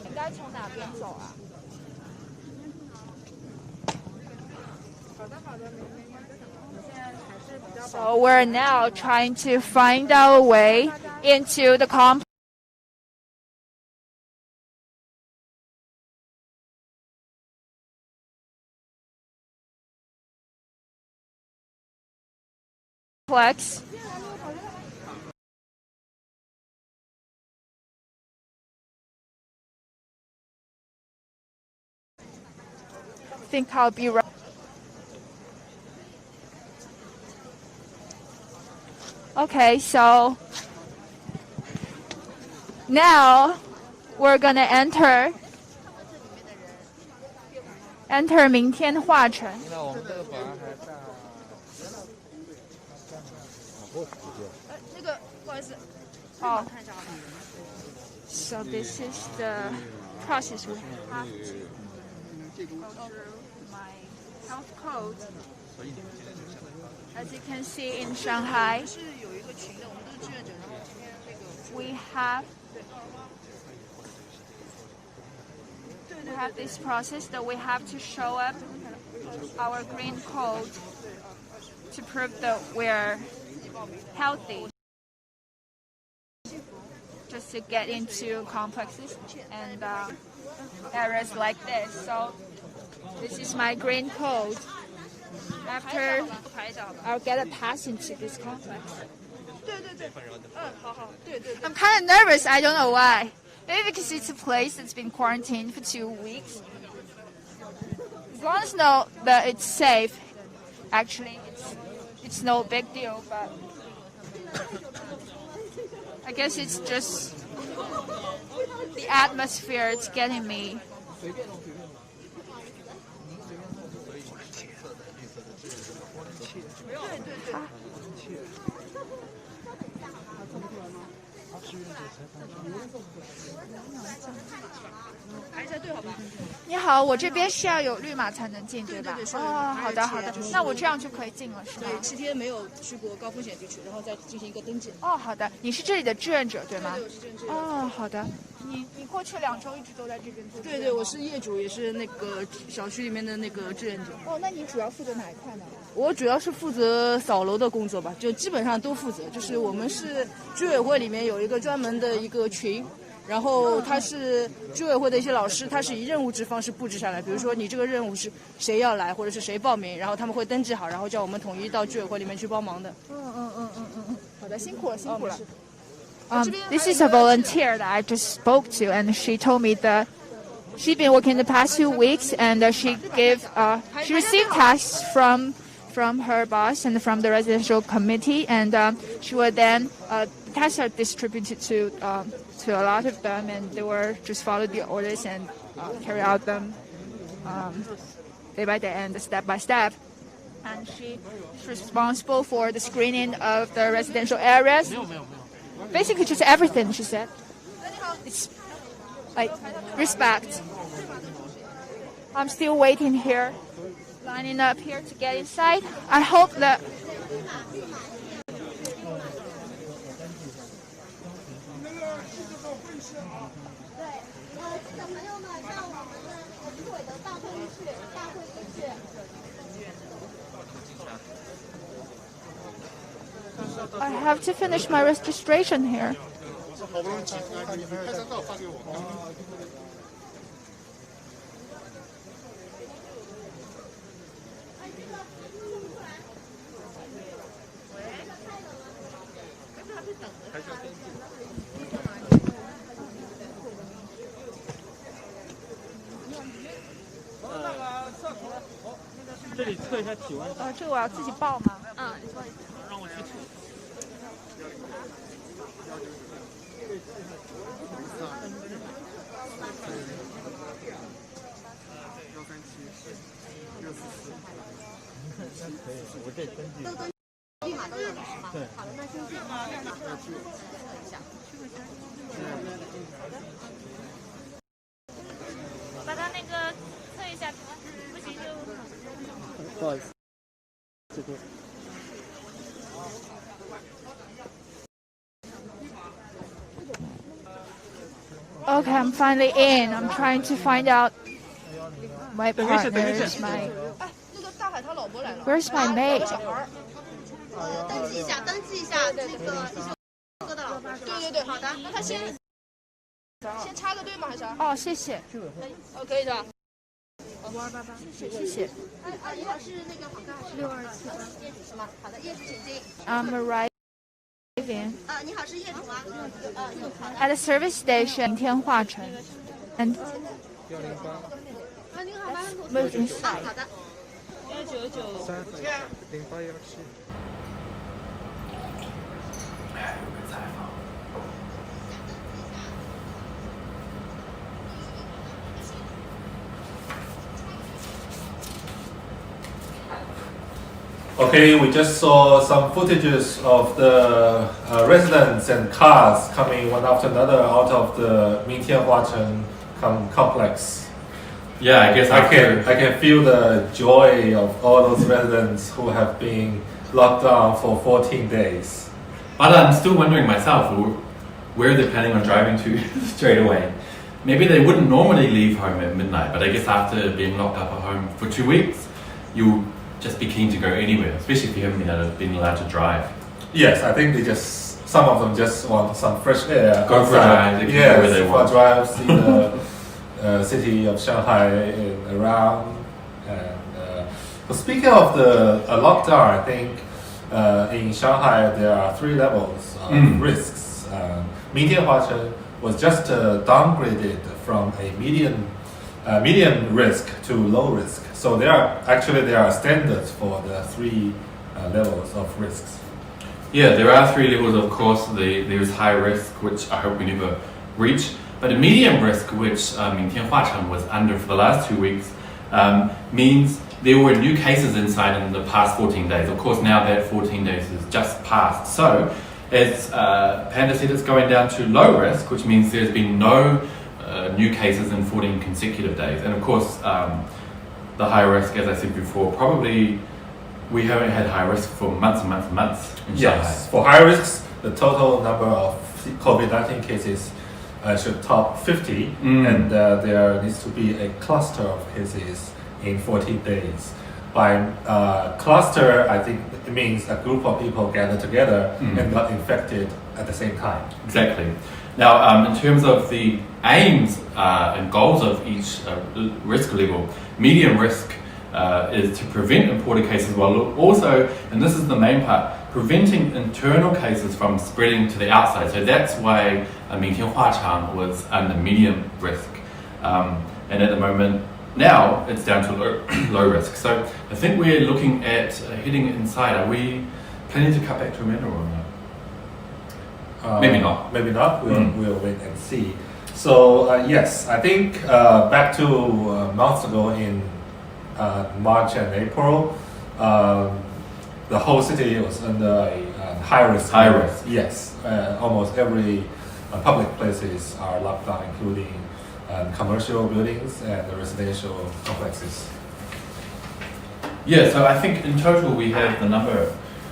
应该从哪边走啊？ So we're now trying to find our way into the complex. I think I'll be right. Okay, so now we're gonna enter Mingtianhuacheng. 那个不好意思，看一下好吧。So this is the process we have to go through my health code. As you can see in Shanghai, we have this process that we have to show up our green code to prove that we're healthy, just to get into complexes and areas like this. So this is my green code. After I'll get a pass into this complex. I'm kind of nervous. I don't know why. Maybe because it's a place that's been quarantined for 2 weeks. As long as know that it's safe, actually, it's no big deal. But I guess it's just the atmosphere. It's getting me.你好，我这边是要有绿码才能进，对吧？哦，好的好的，那我这样就可以进了，是吗？对，7天没有去过高风险地区，然后再进行一个登记。哦，好的，你是这里的志愿者对吗？对，我是志愿者。哦，好的。你过去2周一直都在这边做？对对，我是业主，也是那个小区里面的那个志愿者。哦，那你主要负责哪一块呢？我主要是负责扫楼的工作吧，就基本上都负责。就是我们是居委会里面有一个专门的一个群。然后他是居委会的一些老师，他是以任务制方式布置下来。比如说你这个任务是谁要来，或者是谁报名，然后他们会登记好，然后叫我们统一到居委会里面去帮忙的。好的，辛苦了，辛苦了。This is a volunteer that I just spoke to, and she told me that she'd been working the past 2 weeks, and she received tasks from her boss and from the residential committee, and she would then tasks are distributed to a lot of them, and they were just follow the orders and carry out them day by day and step by step. And she's responsible for the screening of the residential areas. Basically, just everything, she said. It's like respect. I'm still waiting here, lining up here to get inside. I hope that. I have to finish my registration here.这里测一下体温。这个我要自己报吗？你报一下。让我去测。我这登记。立马都有了是吗？对。好的，那先这样，测一下。我把它那个测一下，不行就。不好意思，这个。Okay, I'm finally in. I'm trying to find out my partners, my. Where's my mate? 登记一下，登记一下这个哥的老婆。对，好的，那他先插个队吗？还是？哦，谢谢。可以的。谢谢。你好，是那个黄哥还是627业主是吗？好的，业主请进。I'm arriving. 你好，是业主吗？At the service station, Mingtianhuacheng, and move inside. 好的。Okay, we just saw some footages of the residents and cars coming one after another out of the Mingtianhuacheng complex. Yeah, I guess I can feel the joy of all those residents who have been locked down for 14 days. But I'm still wondering myself, where they're planning on driving to straight away. Maybe they wouldn't normally leave home at midnight, but I guess after being locked up at home for 2 weeks, you'll just be keen to go anywhere, especially if you haven't been allowed to drive. Yes, I think some of them just want some fresh air. Go for a drive, they can go where they want. For a drive, see the city of Shanghai and around. And but speaking of the lockdown, I think in Shanghai there are 3 levels of risks. Mingtianhuacheng was just downgraded from a medium risk to low risk. So there are standards for the 3 levels of risks. Yeah, there are 3 levels, of course. There's high risk, which I hope we never reach. But a medium risk, which Mingtianhuacheng was under for the last 2 weeks, means there were new cases inside in the past 14 days. Of course, now that 14 days is just passed. So, as Panda said, it's going down to low risk, which means there's been no new cases in 14 consecutive days. And of course, the high risk, as I said before, probably we haven't had high risk for months and months and months in Shanghai. Yes, for high risks, the total number of COVID-19 cases should top 50, and there needs to be a cluster of cases in 14 days. By cluster, I think it means a group of people gathered together and got infected at the same time. Exactly. Now, in terms of the aims and goals of each risk level, medium risk is to prevent imported cases while also, and this is the main part, preventing internal cases from spreading to the outside. So that's why Mingtianhuacheng was under medium risk. And at the moment, now it's down to low risk. So I think we're looking at heading inside. Are we planning to cut back to Amanda or not? Maybe not. Maybe not. We'll wait and see. So yes, I think back to months ago in March and April, the whole city was under a high risk. High risk. Yes, almost every public places are locked down, including commercial buildings and the residential complexes. Yeah, so I think in total we have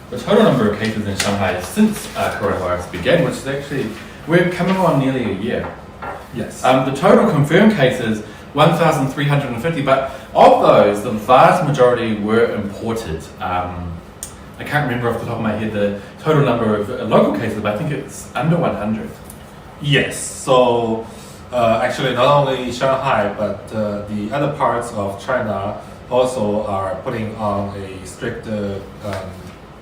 the total number of cases in Shanghai since coronavirus began, which is actually, we're coming on nearly a year. Yes. The total confirmed cases, 1,350, but of those, the vast majority were imported. I can't remember off the top of my head the total number of local cases, but I think it's under 100. Yes, so actually not only Shanghai, but the other parts of China also are putting on a strict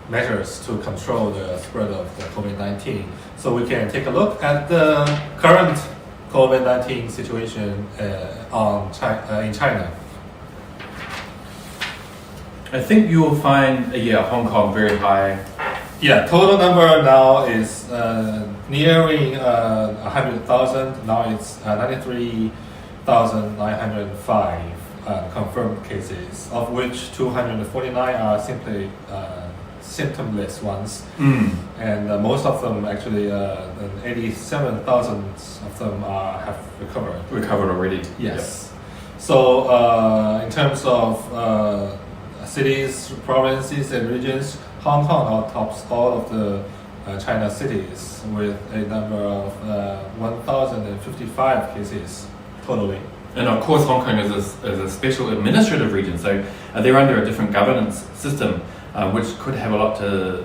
measures to control the spread of the COVID-19. So we can take a look at the current COVID-19 situation in China. I think you will find, Hong Kong very high. Yeah, total number now is nearing 100,000. Now it's 93,905 confirmed cases, of which 249 are simply symptomless ones. And most of them, actually, 87,000 of them have recovered. Recovered already. Yes. Yep. So in terms of cities, provinces, and regions, Hong Kong now tops all of the China cities with a number of 1,055 cases totally. And of course, Hong Kong is a special administrative region, so they're under a different governance system, which could have a lot to,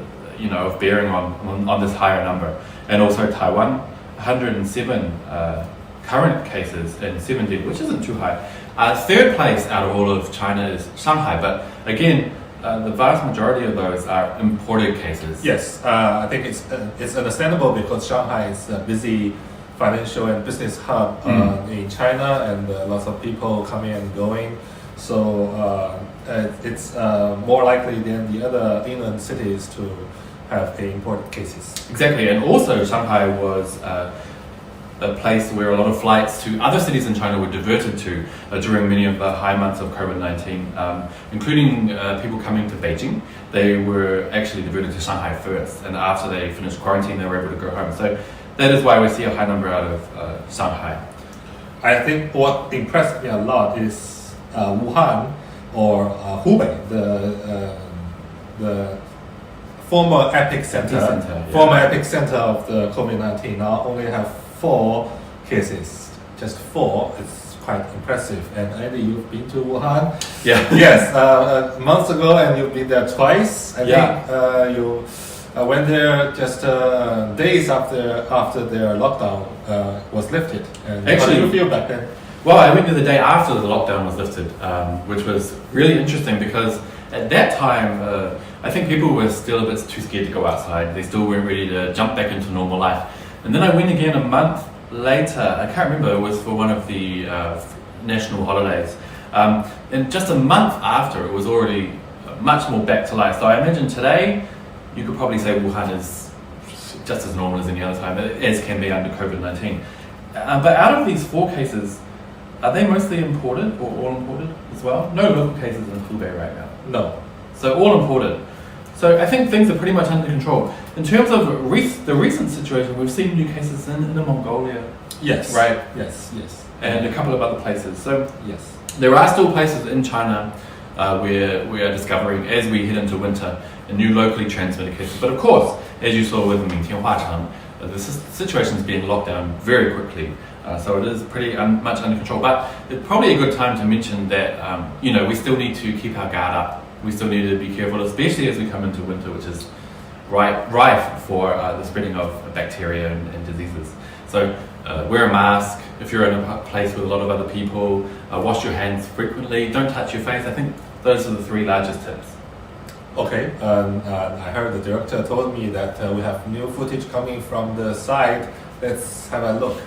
of bearing on this higher number. And also Taiwan, 107 current cases and 70, which isn't too high. Third place out of all of China is Shanghai, but again, the vast majority of those are imported cases. Yes, I think it's understandable because Shanghai is a busy financial and business hub in China, and lots of people coming and going. So it's more likely than the other inland cities to have imported cases. Exactly, and also Shanghai was a place where a lot of flights to other cities in China were diverted to during many of the high months of COVID-19, including people coming to Beijing. They were actually diverted to Shanghai first, and after they finished quarantine, they were able to go home. So that is why we see a high number out of Shanghai. I think what impressed me a lot is Wuhan or Hubei, the former epicenter of the COVID-19 now only have 4 cases, just 4. It's quite impressive. And Andy, you've been to Wuhan? Yeah. Yes, months ago, and you've been there twice. I think you went there just days after their lockdown was lifted. And actually, how did you feel back then? Well, I went there the day after the lockdown was lifted, which was really interesting because at that time, I think people were still a bit too scared to go outside. They still weren't ready to jump back into normal life. And then I went again a month later. I can't remember, it was for one of the national holidays. And just a month after, it was already much more back to life. So I imagine today, you could probably say Wuhan is just as normal as any other time, as can be under COVID-19. But out of these 4 cases, are they mostly imported or all imported as well? No local cases in Hubei right now. No. So all imported. So I think things are pretty much under control. In terms of the recent situation, we've seen new cases in Mongolia. Yes. Right? Yes. And a couple of other places. So yes, there are still places in China where we are discovering, as we head into winter, new locally transmitted cases. But of course, as you saw with Mingtianhuacheng, the situation is being locked down very quickly. So it is pretty much under control. But it's probably a good time to mention that we still need to keep our guard up. We still need to be careful, especially as we come into winter, which is rife for the spreading of bacteria and diseases. So wear a mask if you're in a place with a lot of other people. Wash your hands frequently. Don't touch your face. I think those are the 3 largest tips. Okay, I heard the director told me that we have new footage coming from the side. Let's have a look.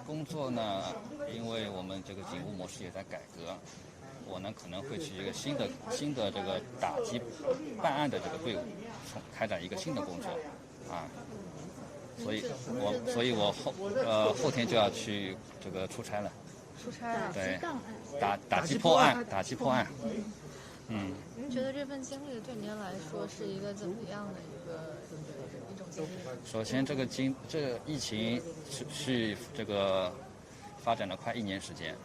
工作呢，因为我们这个警务模式也在改革，我呢可能会去一个新的这个打击办案的这个队伍，开展一个新的工作，所以我后天就要去这个出差了。出差啊？对，打击破案。您觉得这份经历对您来说是一个怎么样的一种经历？首先，这个疫情是这个发展了快1年时间，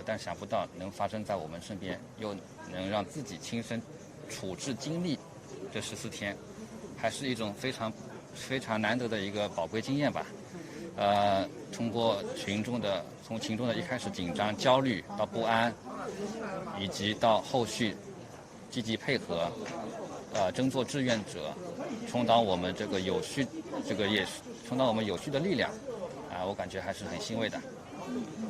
但想不到能发生在我们身边，又能让自己亲身处置经历这14天，还是一种非常非常难得的一个宝贵经验吧。通过从群众的一开始紧张、焦虑到不安，以及到后续积极配合，争做志愿者，充当我们这个也充当我们有序的力量，我感觉还是很欣慰的。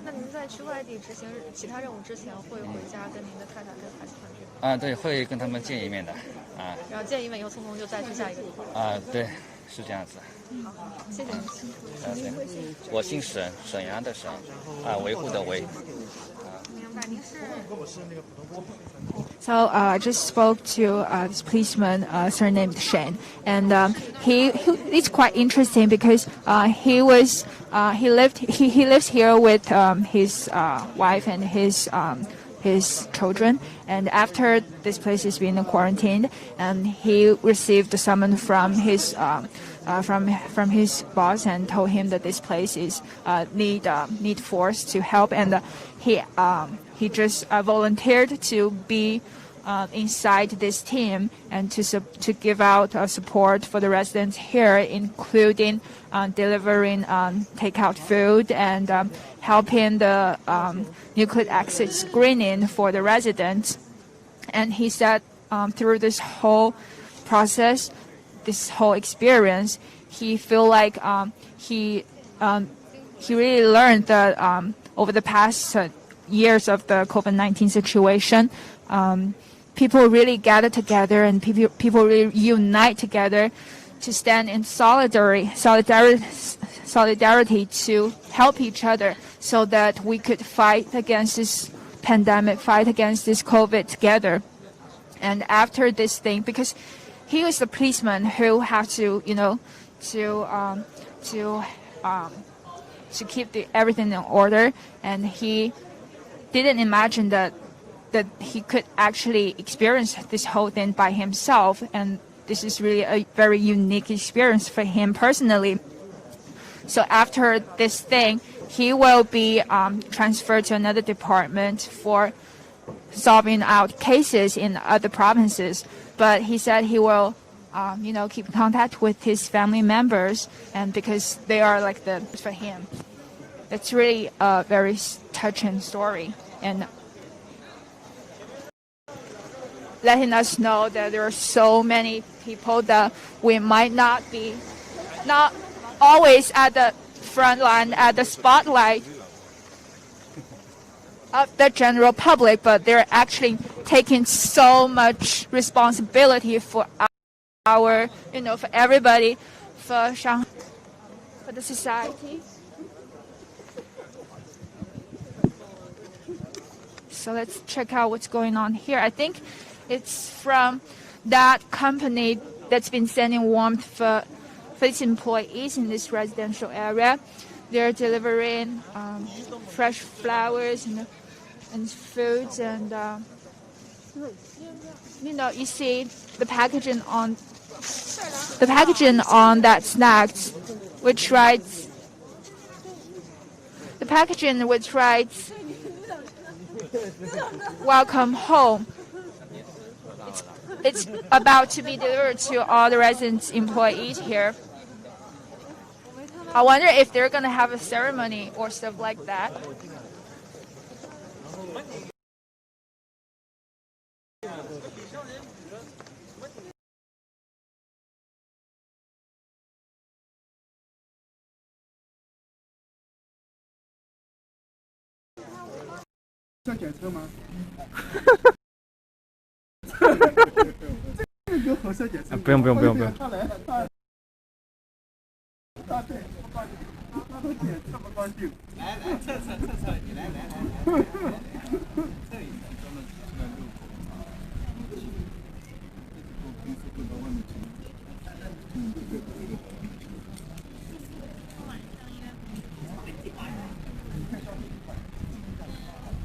那您在去外地执行其他任务之前，会回家跟您的太太跟孩子团聚吗？对，会跟他们见一面的，然后见一面以后，匆匆就再去下一个地方。对，是这样子。好，谢谢您。我姓沈，沈阳的沈，维护的维。So I just spoke to this policeman surnamed Shen, and it's quite interesting because he lives here with his wife and his children, and after this place has been quarantined, and he received a summons from his boss and told him that this place is need force to help, and he just volunteered to be inside this team and to give out support for the residents here, including delivering takeout food and helping the nucleic acid screening for the residents. And he said through this whole process, this whole experience, he feel like he really learned that over the past years of the COVID-19 situation, people really gather together and people really unite together to stand in solidarity to help each other so that we could fight against this pandemic, fight against this COVID together. And after this thing, because he was the policeman who had to, to keep everything in order, and he didn't imagine that he could actually experience this whole thing by himself, and this is really a very unique experience for him personally. So after this thing, he will be transferred to another department for solving out cases in other provinces. But he said he will, keep contact with his family members, and because they are like for him. It's really a very touching story, and letting us know that there are so many people that we might not always at the front line, at the spotlight of the general public, but they're actually taking so much responsibility for for everybody, for Shanghai, for the society. So let's check out what's going on here. I think it's from that company that's been sending warmth for its employees in this residential area. They're delivering fresh flowers and foods, and you see the packaging on that snack, which writes "Welcome home." It's about to be delivered to all the residents, employees here. I wonder if they're going to have a ceremony or stuff like that.不用。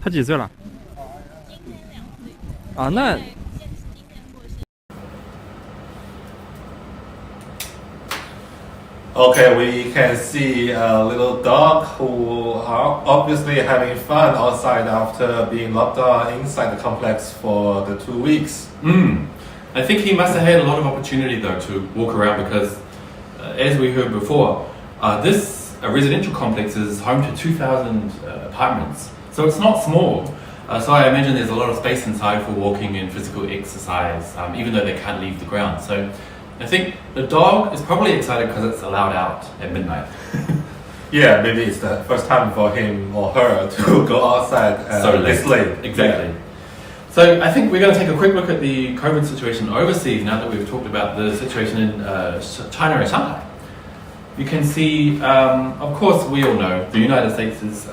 他几岁了？啊，那。Okay, we can see a little dog who are obviously having fun outside after being locked down inside the complex for the 2 weeks. I think he must have had a lot of opportunity though to walk around because, as we heard before, this residential complex is home to 2,000 apartments, so it's not small. So I imagine there's a lot of space inside for walking and physical exercise, even though they can't leave the ground. So I think the dog is probably excited because it's allowed out at midnight. Yeah, maybe it's the first time for him or her to go outside this late. Exactly. Yeah. So I think we're going to take a quick look at the COVID situation overseas now that we've talked about the situation in China and Shanghai. You can see, of course, we all know the United States is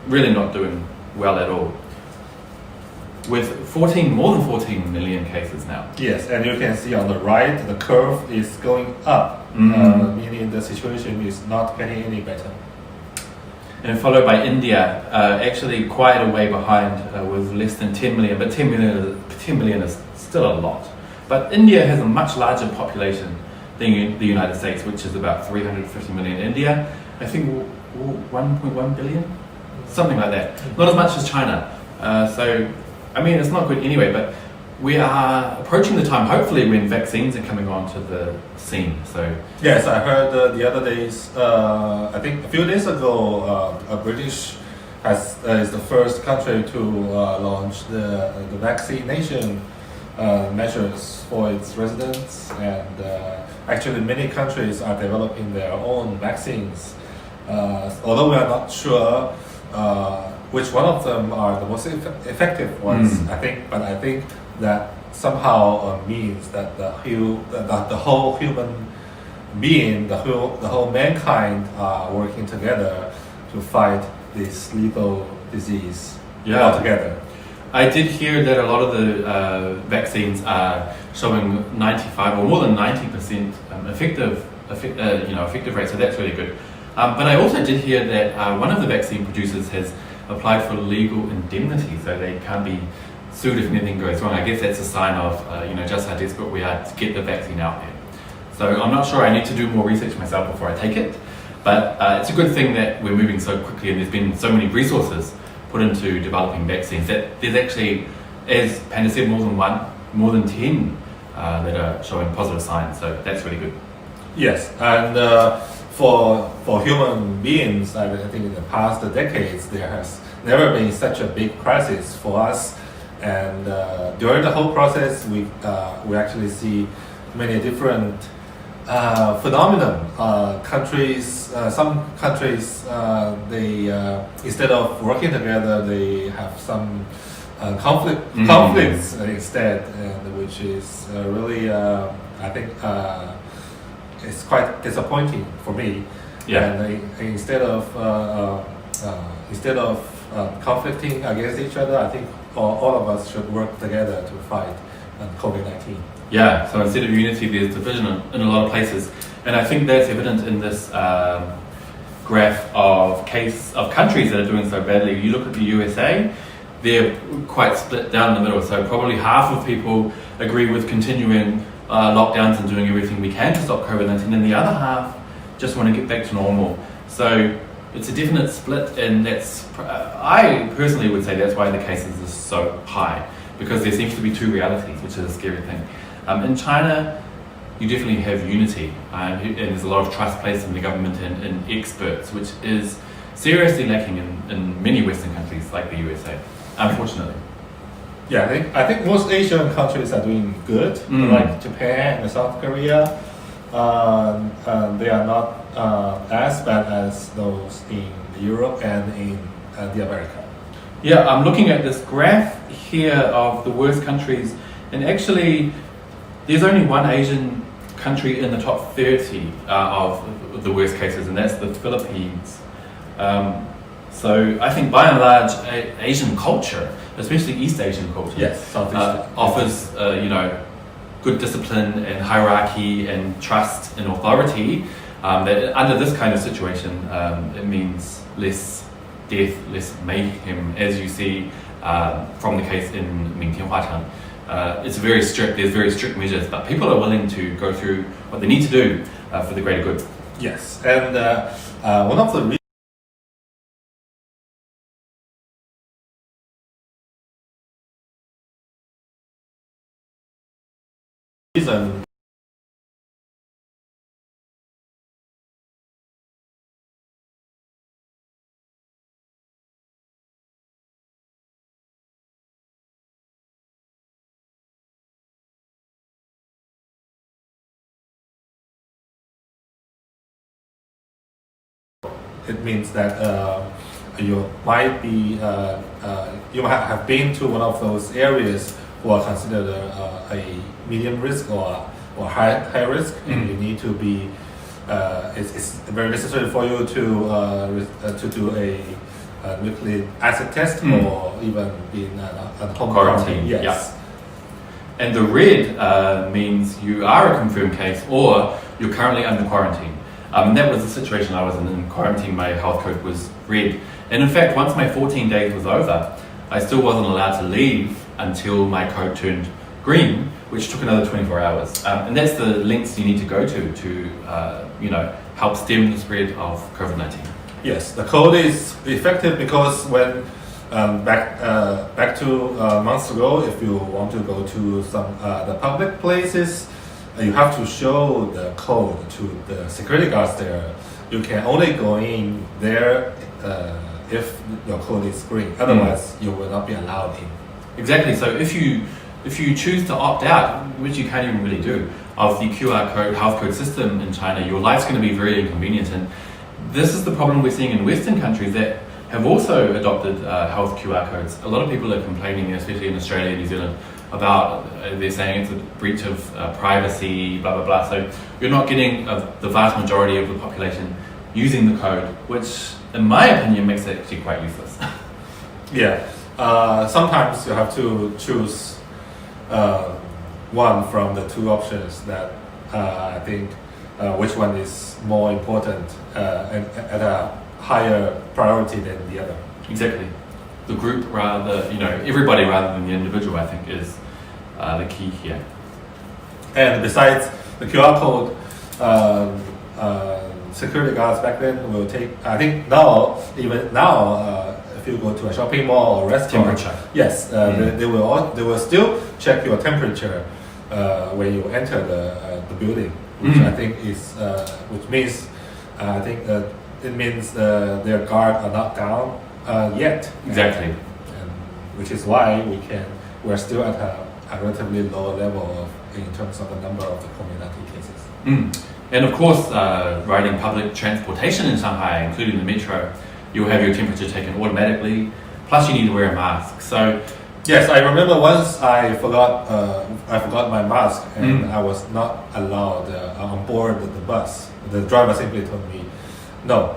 really not doing well at all, with more than 14 million cases now. Yes, and you can see on the right, the curve is going up, meaning the situation is not getting any better. And followed by India, actually quite a way behind with less than 10 million, but 10 million is still a lot. But India has a much larger population than the United States, which is about 350 million. India, I think 1.1 billion? Something like that. Not as much as China. So, I mean, it's not good anyway, but we are approaching the time, hopefully, when vaccines are coming onto the scene. So yes, I heard the other days, I think a few days ago, British is the first country to launch the vaccination measures for its residents, and actually many countries are developing their own vaccines. Although we are not sure which one of them are the most effective ones, I think that somehow means that the whole human being, the whole mankind are working together to fight this lethal disease altogether. I did hear that a lot of the vaccines are showing 95 or more than 90% effective rate. So that's really good. But I also did hear that one of the vaccine producers has applied for legal indemnity, so they can't be sued if anything goes wrong. I guess that's a sign of just how desperate we are to get the vaccine out there. So I'm not sure. I need to do more research myself before I take it. But it's a good thing that we're moving so quickly, and there's been so many resources put into developing vaccines that there's actually, as Panda said, more than 10 that are showing positive signs. So that's really good. Yes, and for human beings, I think in the past decades there has never been such a big crisis for us. And during the whole process, we actually see many different phenomenon. Some countries, they instead of working together, they have some conflicts instead, and which is really, I think, it's quite disappointing for me. Yeah. And instead of conflicting against each other, I think all of us should work together to fight COVID-19. Yeah, so instead of unity, there's division in a lot of places. And I think that's evident in this graph of countries that are doing so badly. You look at the USA, they're quite split down the middle. So probably half of people agree with continuing lockdowns and doing everything we can to stop COVID-19, and the other half just want to get back to normal. So it's a definite split, and that's, I personally would say that's why the cases are so high, because there seems to be two realities, which is a scary thing. In China, you definitely have unity, and there's a lot of trust placed in the government and in experts, which is seriously lacking in many Western countries like the USA, unfortunately. Yeah, I think most Asian countries are doing good, like Japan and South Korea. They are not as bad as those in Europe and in the America. Yeah, I'm looking at this graph here of the worst countries, and actually there's only one Asian country in the top 30 of the worst cases, and that's the Philippines. So I think by and large Asian culture, especially East Asian culture, yes, offers good discipline and hierarchy and trust and authority. That under this kind of situation, it means less death, less mayhem, as you see from the case in Mingtianhuacheng. It's very strict. There's very strict measures, but people are willing to go through what they need to do for the greater good. Yes, and one of the reason it means that you might have been to one of those areas who are considered a medium risk or high risk, and you need to be. It's very necessary for you to do a nucleic acid test or even be in a home quarantine. Yes. Yeah. And the red means you are a confirmed case or you're currently under quarantine. And that was the situation I was in quarantine. My health code was red. And in fact, once my 14 days was over, I still wasn't allowed to leave until my code turned green, which took another 24 hours. And that's the lengths you need to go to help stem the spread of COVID-19. Yes, the code is effective because when back to months ago, if you want to go to some the public places, you have to show the code to the security guards there. You can only go in there if your code is green. Otherwise, you will not be allowed in. Exactly. So if you choose to opt out, which you can't even really do, of the QR code health code system in China, your life's going to be very inconvenient. And this is the problem we're seeing in Western countries that have also adopted health QR codes. A lot of people are complaining, especially in Australia and New Zealand, about they're saying it's a breach of privacy, blah blah blah. So you're not getting the vast majority of the population using the code, which, in my opinion, makes it actually quite useless. Yeah, sometimes you have to choose one from the two options that I think which one is more important and at a higher priority than the other. Exactly. The group rather, everybody rather than the individual, I think is the key here. And besides the QR code, security guards back then will take, I think even now, if you go to a shopping mall or restaurant, temperature. Yes, they will still check your temperature when you enter the building, which I think is, which means, I think it means their guard are not down yet. Exactly. And which is why we're still at a relatively low level in terms of the number of the COVID-19 cases. And of course, riding public transportation in Shanghai, including the metro, you'll have your temperature taken automatically. Plus, you need to wear a mask. So, yes, I remember once I forgot my mask and I was not allowed on board the bus. The driver simply told me, "No,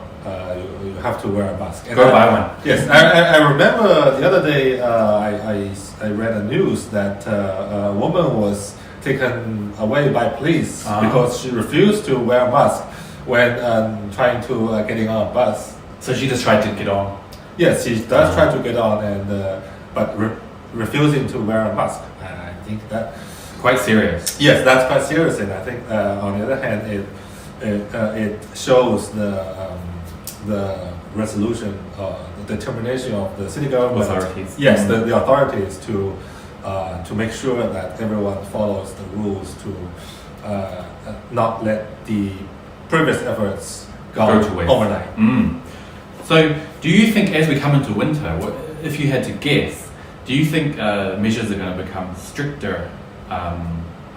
you have to wear a mask." And go buy one. Yes, I remember the other day I read a news that a woman was taken away by police because she refused to wear a mask when trying to getting on a bus. So she just tried to get on. Yes, she does try to get on, and but refusing to wear a mask. I think that quite serious. Yes, that's quite serious, and I think on the other hand, it shows the resolution, the determination of the city government authorities. Yes, the authorities to make sure that everyone follows the rules to not let the previous efforts go to waste overnight. So, do you think as we come into winter, if you had to guess, do you think measures are going to become stricter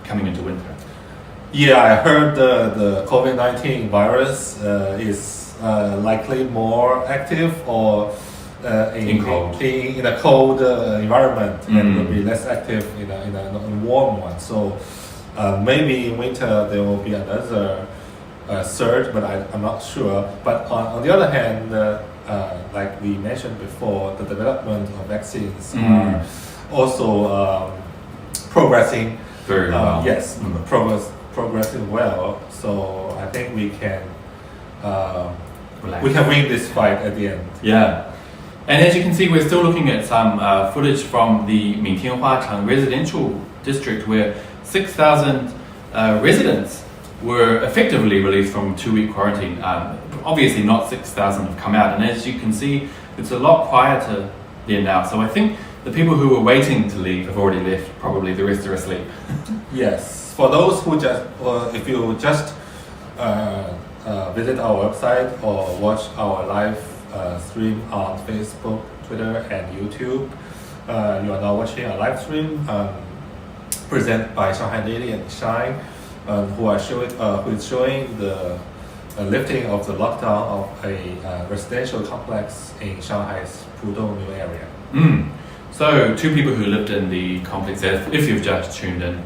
coming into winter? Yeah, I heard the COVID-19 virus is likely more active or in a cold environment and will be less active in a warm one. So maybe in winter there will be another surge, but I'm not sure. But on the other hand, like we mentioned before, the development of vaccines are also progressing very well. Yes, progressing well. So I think we can win this fight at the end. Yeah. And as you can see, we're still looking at some footage from the Mingtianhuacheng residential district where 6,000 residents were effectively released from 2-week quarantine. Obviously not 6,000 have come out, and as you can see, it's a lot quieter there now. So I think the people who were waiting to leave have already left, probably the rest are asleep. Yes, for those who if you just visit our website or watch our live stream on Facebook, Twitter, and YouTube, you are now watching a live stream presented by Shanghai Daily and Shine, who is showing the lifting of the lockdown of a residential complex in Shanghai's Pudong new area. So 2 people who lived in the complex, if you've just tuned in,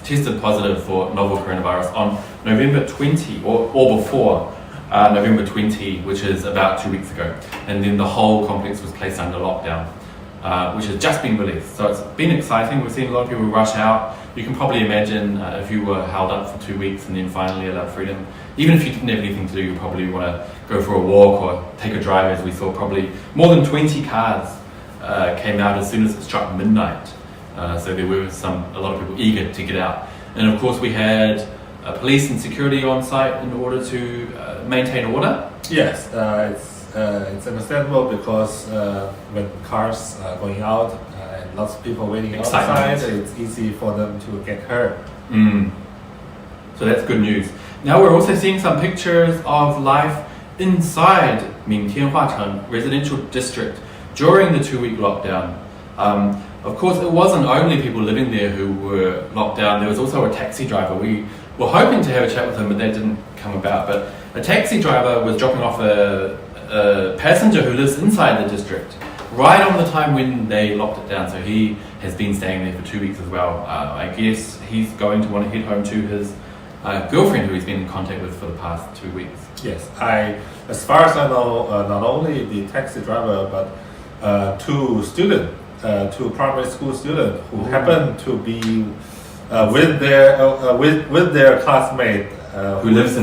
tested positive for novel coronavirus on November 20 or before November 20, which is about 2 weeks ago. And then the whole complex was placed under lockdown, which has just been released. So it's been exciting. We've seen a lot of people rush out. You can probably imagine if you were held up for 2 weeks and then finally allowed freedom, even if you didn't have anything to do, you probably want to go for a walk or take a drive, as we saw probably more than 20 cars came out as soon as it struck midnight. So there were a lot of people eager to get out. And of course we had police and security on site in order to maintain order. Yes, it's understandable because when cars are going out and lots of people waiting outside, it's easy for them to get hurt. So that's good news. Now we're also seeing some pictures of life inside Mingtianhuacheng residential district during the 2-week lockdown. Of course, it wasn't only people living there who were locked down. There was also a taxi driver. We were hoping to have a chat with him, but that didn't come about. But a taxi driver was dropping off a passenger who lives inside the district right on the time when they locked it down. So he has been staying there for 2 weeks as well. I guess he's going to want to head home to his girlfriend, who he's been in contact with for the past 2 weeks. Yes, as far as I know, not only the taxi driver, but 2 primary school students who happen to be with their classmate who lives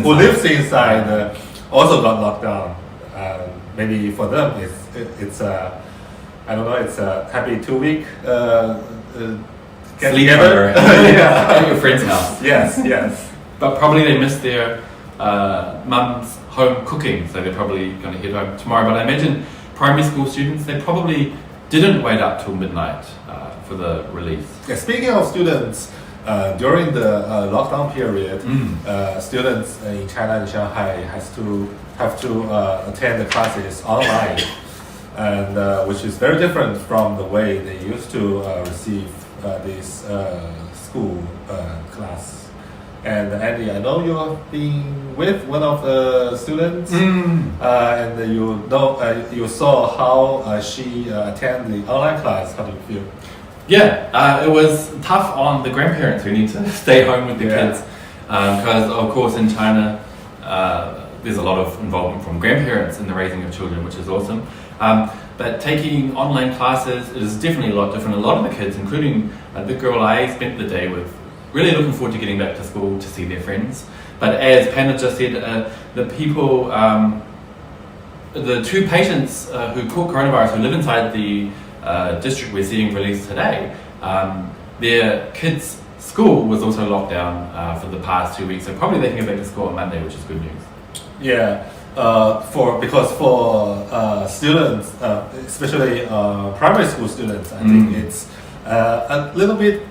inside also got locked down. Maybe for them it's I don't know, it's a happy 2-week get together at your friend's house. Yes. But probably they missed their mum's home cooking, so they're probably going to head home tomorrow. But I imagine primary school students, they probably didn't wait up till midnight for the release. Yeah, speaking of students, during the lockdown period, students in China and Shanghai have to attend the classes online, and which is very different from the way they used to receive this school class. And Andy, I know you have been with one of the students, and you saw how she attended the online class. How do you feel? Yeah, it was tough on the grandparents who need to stay home with their kids, because of course in China there's a lot of involvement from grandparents in the raising of children, which is awesome. But taking online classes is definitely a lot different. A lot of the kids, including the girl I spent the day with, really looking forward to getting back to school to see their friends. But as Panda just said, the people, the 2 patients who caught coronavirus who live inside the district we're seeing released today, their kids' school was also locked down for the past 2 weeks. So probably they can go back to school on Monday, which is good news. Yeah, because for students, especially primary school students, I think it's a little bit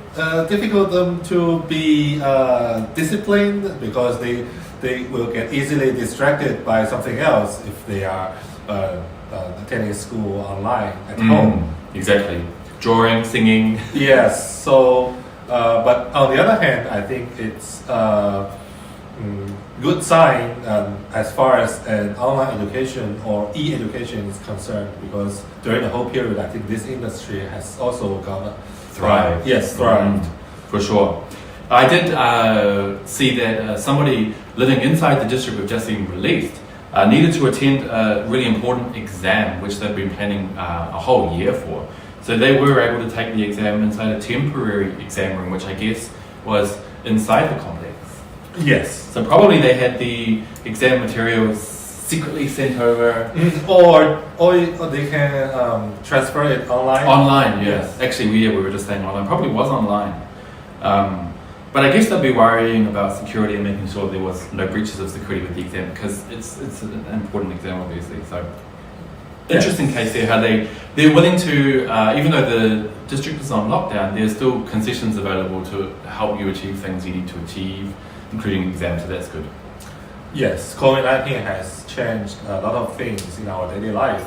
difficult to be disciplined, because they will get easily distracted by something else if they are attending school online at home. Exactly. Drawing, singing. Yes. So, but on the other hand, I think it's good sign as far as an online education or e-education is concerned, because during the whole period, I think this industry has also gone thrive. Yes, thrived. For sure. I did see that somebody living inside the district we've just been released needed to attend a really important exam, which they've been planning a whole year for. So they were able to take the exam inside a temporary exam room, which I guess was inside the complex. Yes. So probably they had the exam materials secretly sent over. Or they can transfer it online. Online, yes. Actually, we were just saying online. Probably was online. But I guess they'll be worrying about security and making sure there was no breaches of security with the exam, because it's an important exam, obviously. So interesting case there, how they're willing to, even though the district is on lockdown, there's still concessions available to help you achieve things you need to achieve, including exams, so that's good. Yes, COVID-19 has changed a lot of things in our daily life.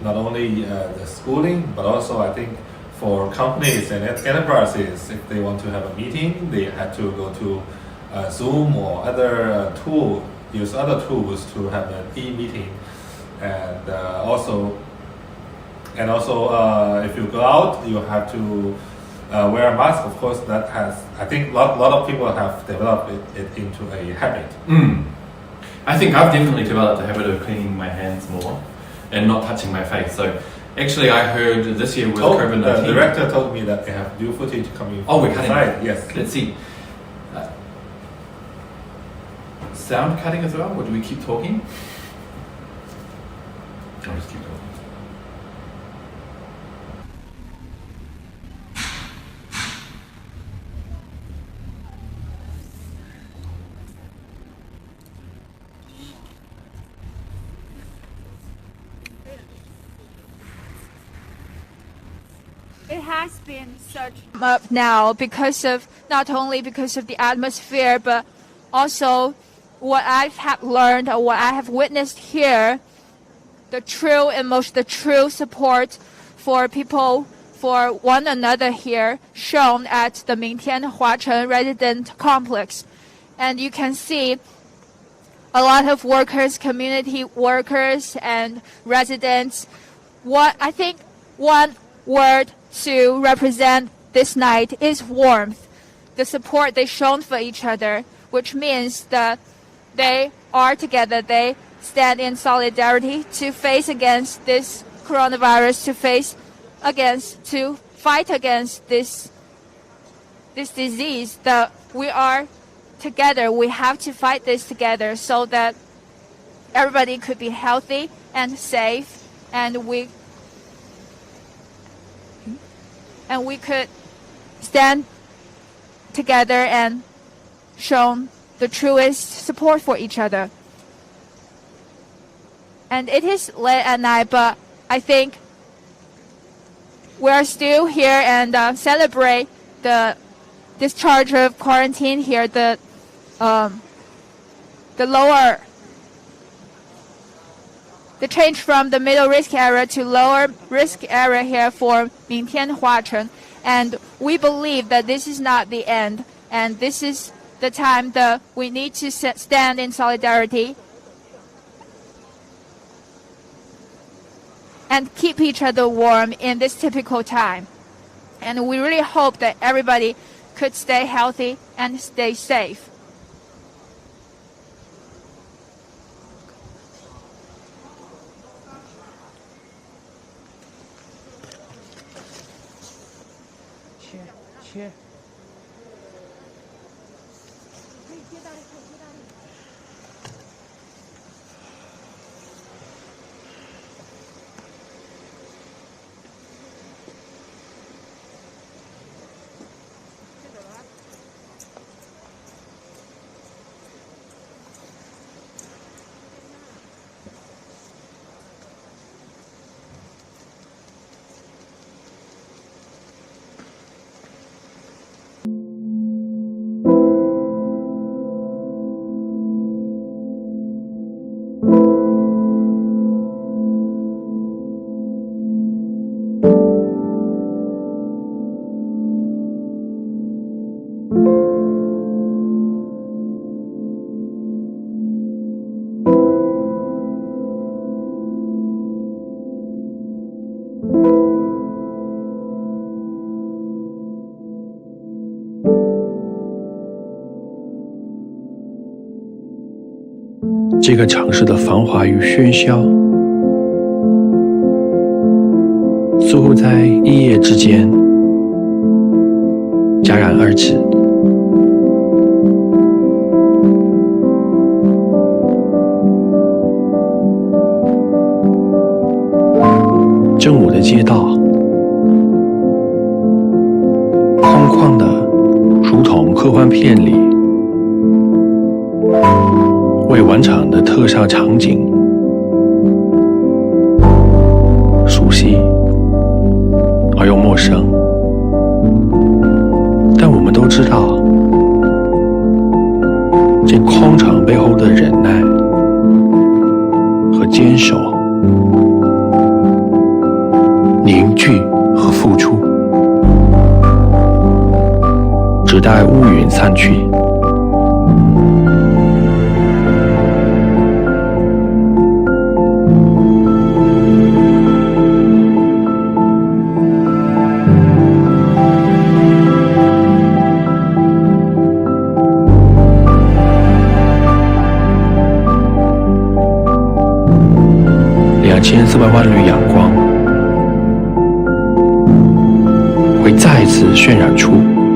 Not only the schooling, but also I think for companies and enterprises, if they want to have a meeting, they have to go to Zoom or other use other tools to have an e-meeting. And also, if you go out, you have to wear a mask. Of course, that has, I think a lot of people have developed it into a habit. I think I've definitely developed a habit of cleaning my hands more and not touching my face. So actually, I heard this year with COVID-19. The director told me that they have new footage coming from we're cutting. Inside. Yes. Let's see. Sound cutting as well, or do we keep talking? I'll just keep talking. It has been such up now because of not only because of the atmosphere, but also what I have learned or what I have witnessed here, the true emotion, the true support for people, for one another here, shown at the Mingtianhuacheng resident complex. And you can see a lot of workers, community workers and residents. What I think one word to represent this night is warmth, the support they shown for each other, which means that they are together, they stand in solidarity to face against this coronavirus, to fight against this this disease, that we are together. We have to fight this together so that everybody could be healthy and safe, and we could stand together and show the truest support for each other. And it is late at night, but I think we are still here and celebrate the discharge of quarantine here, the change from the middle risk area to lower risk area here for Mingtianhuacheng. And we believe that this is not the end, and this is the time that we need to stand in solidarity and keep each other warm in this typical time. And we really hope that everybody could stay healthy and stay safe. Cheer.这个城市的繁华与喧嚣，似乎在一夜之间戛然而止。正午的街道，空旷的如同科幻片里未完成的特效场景，熟悉而又陌生。但我们都知道，这空城背后的忍耐和坚守，凝聚和付出，只待乌云散去。2400万缕阳光会再次渲染出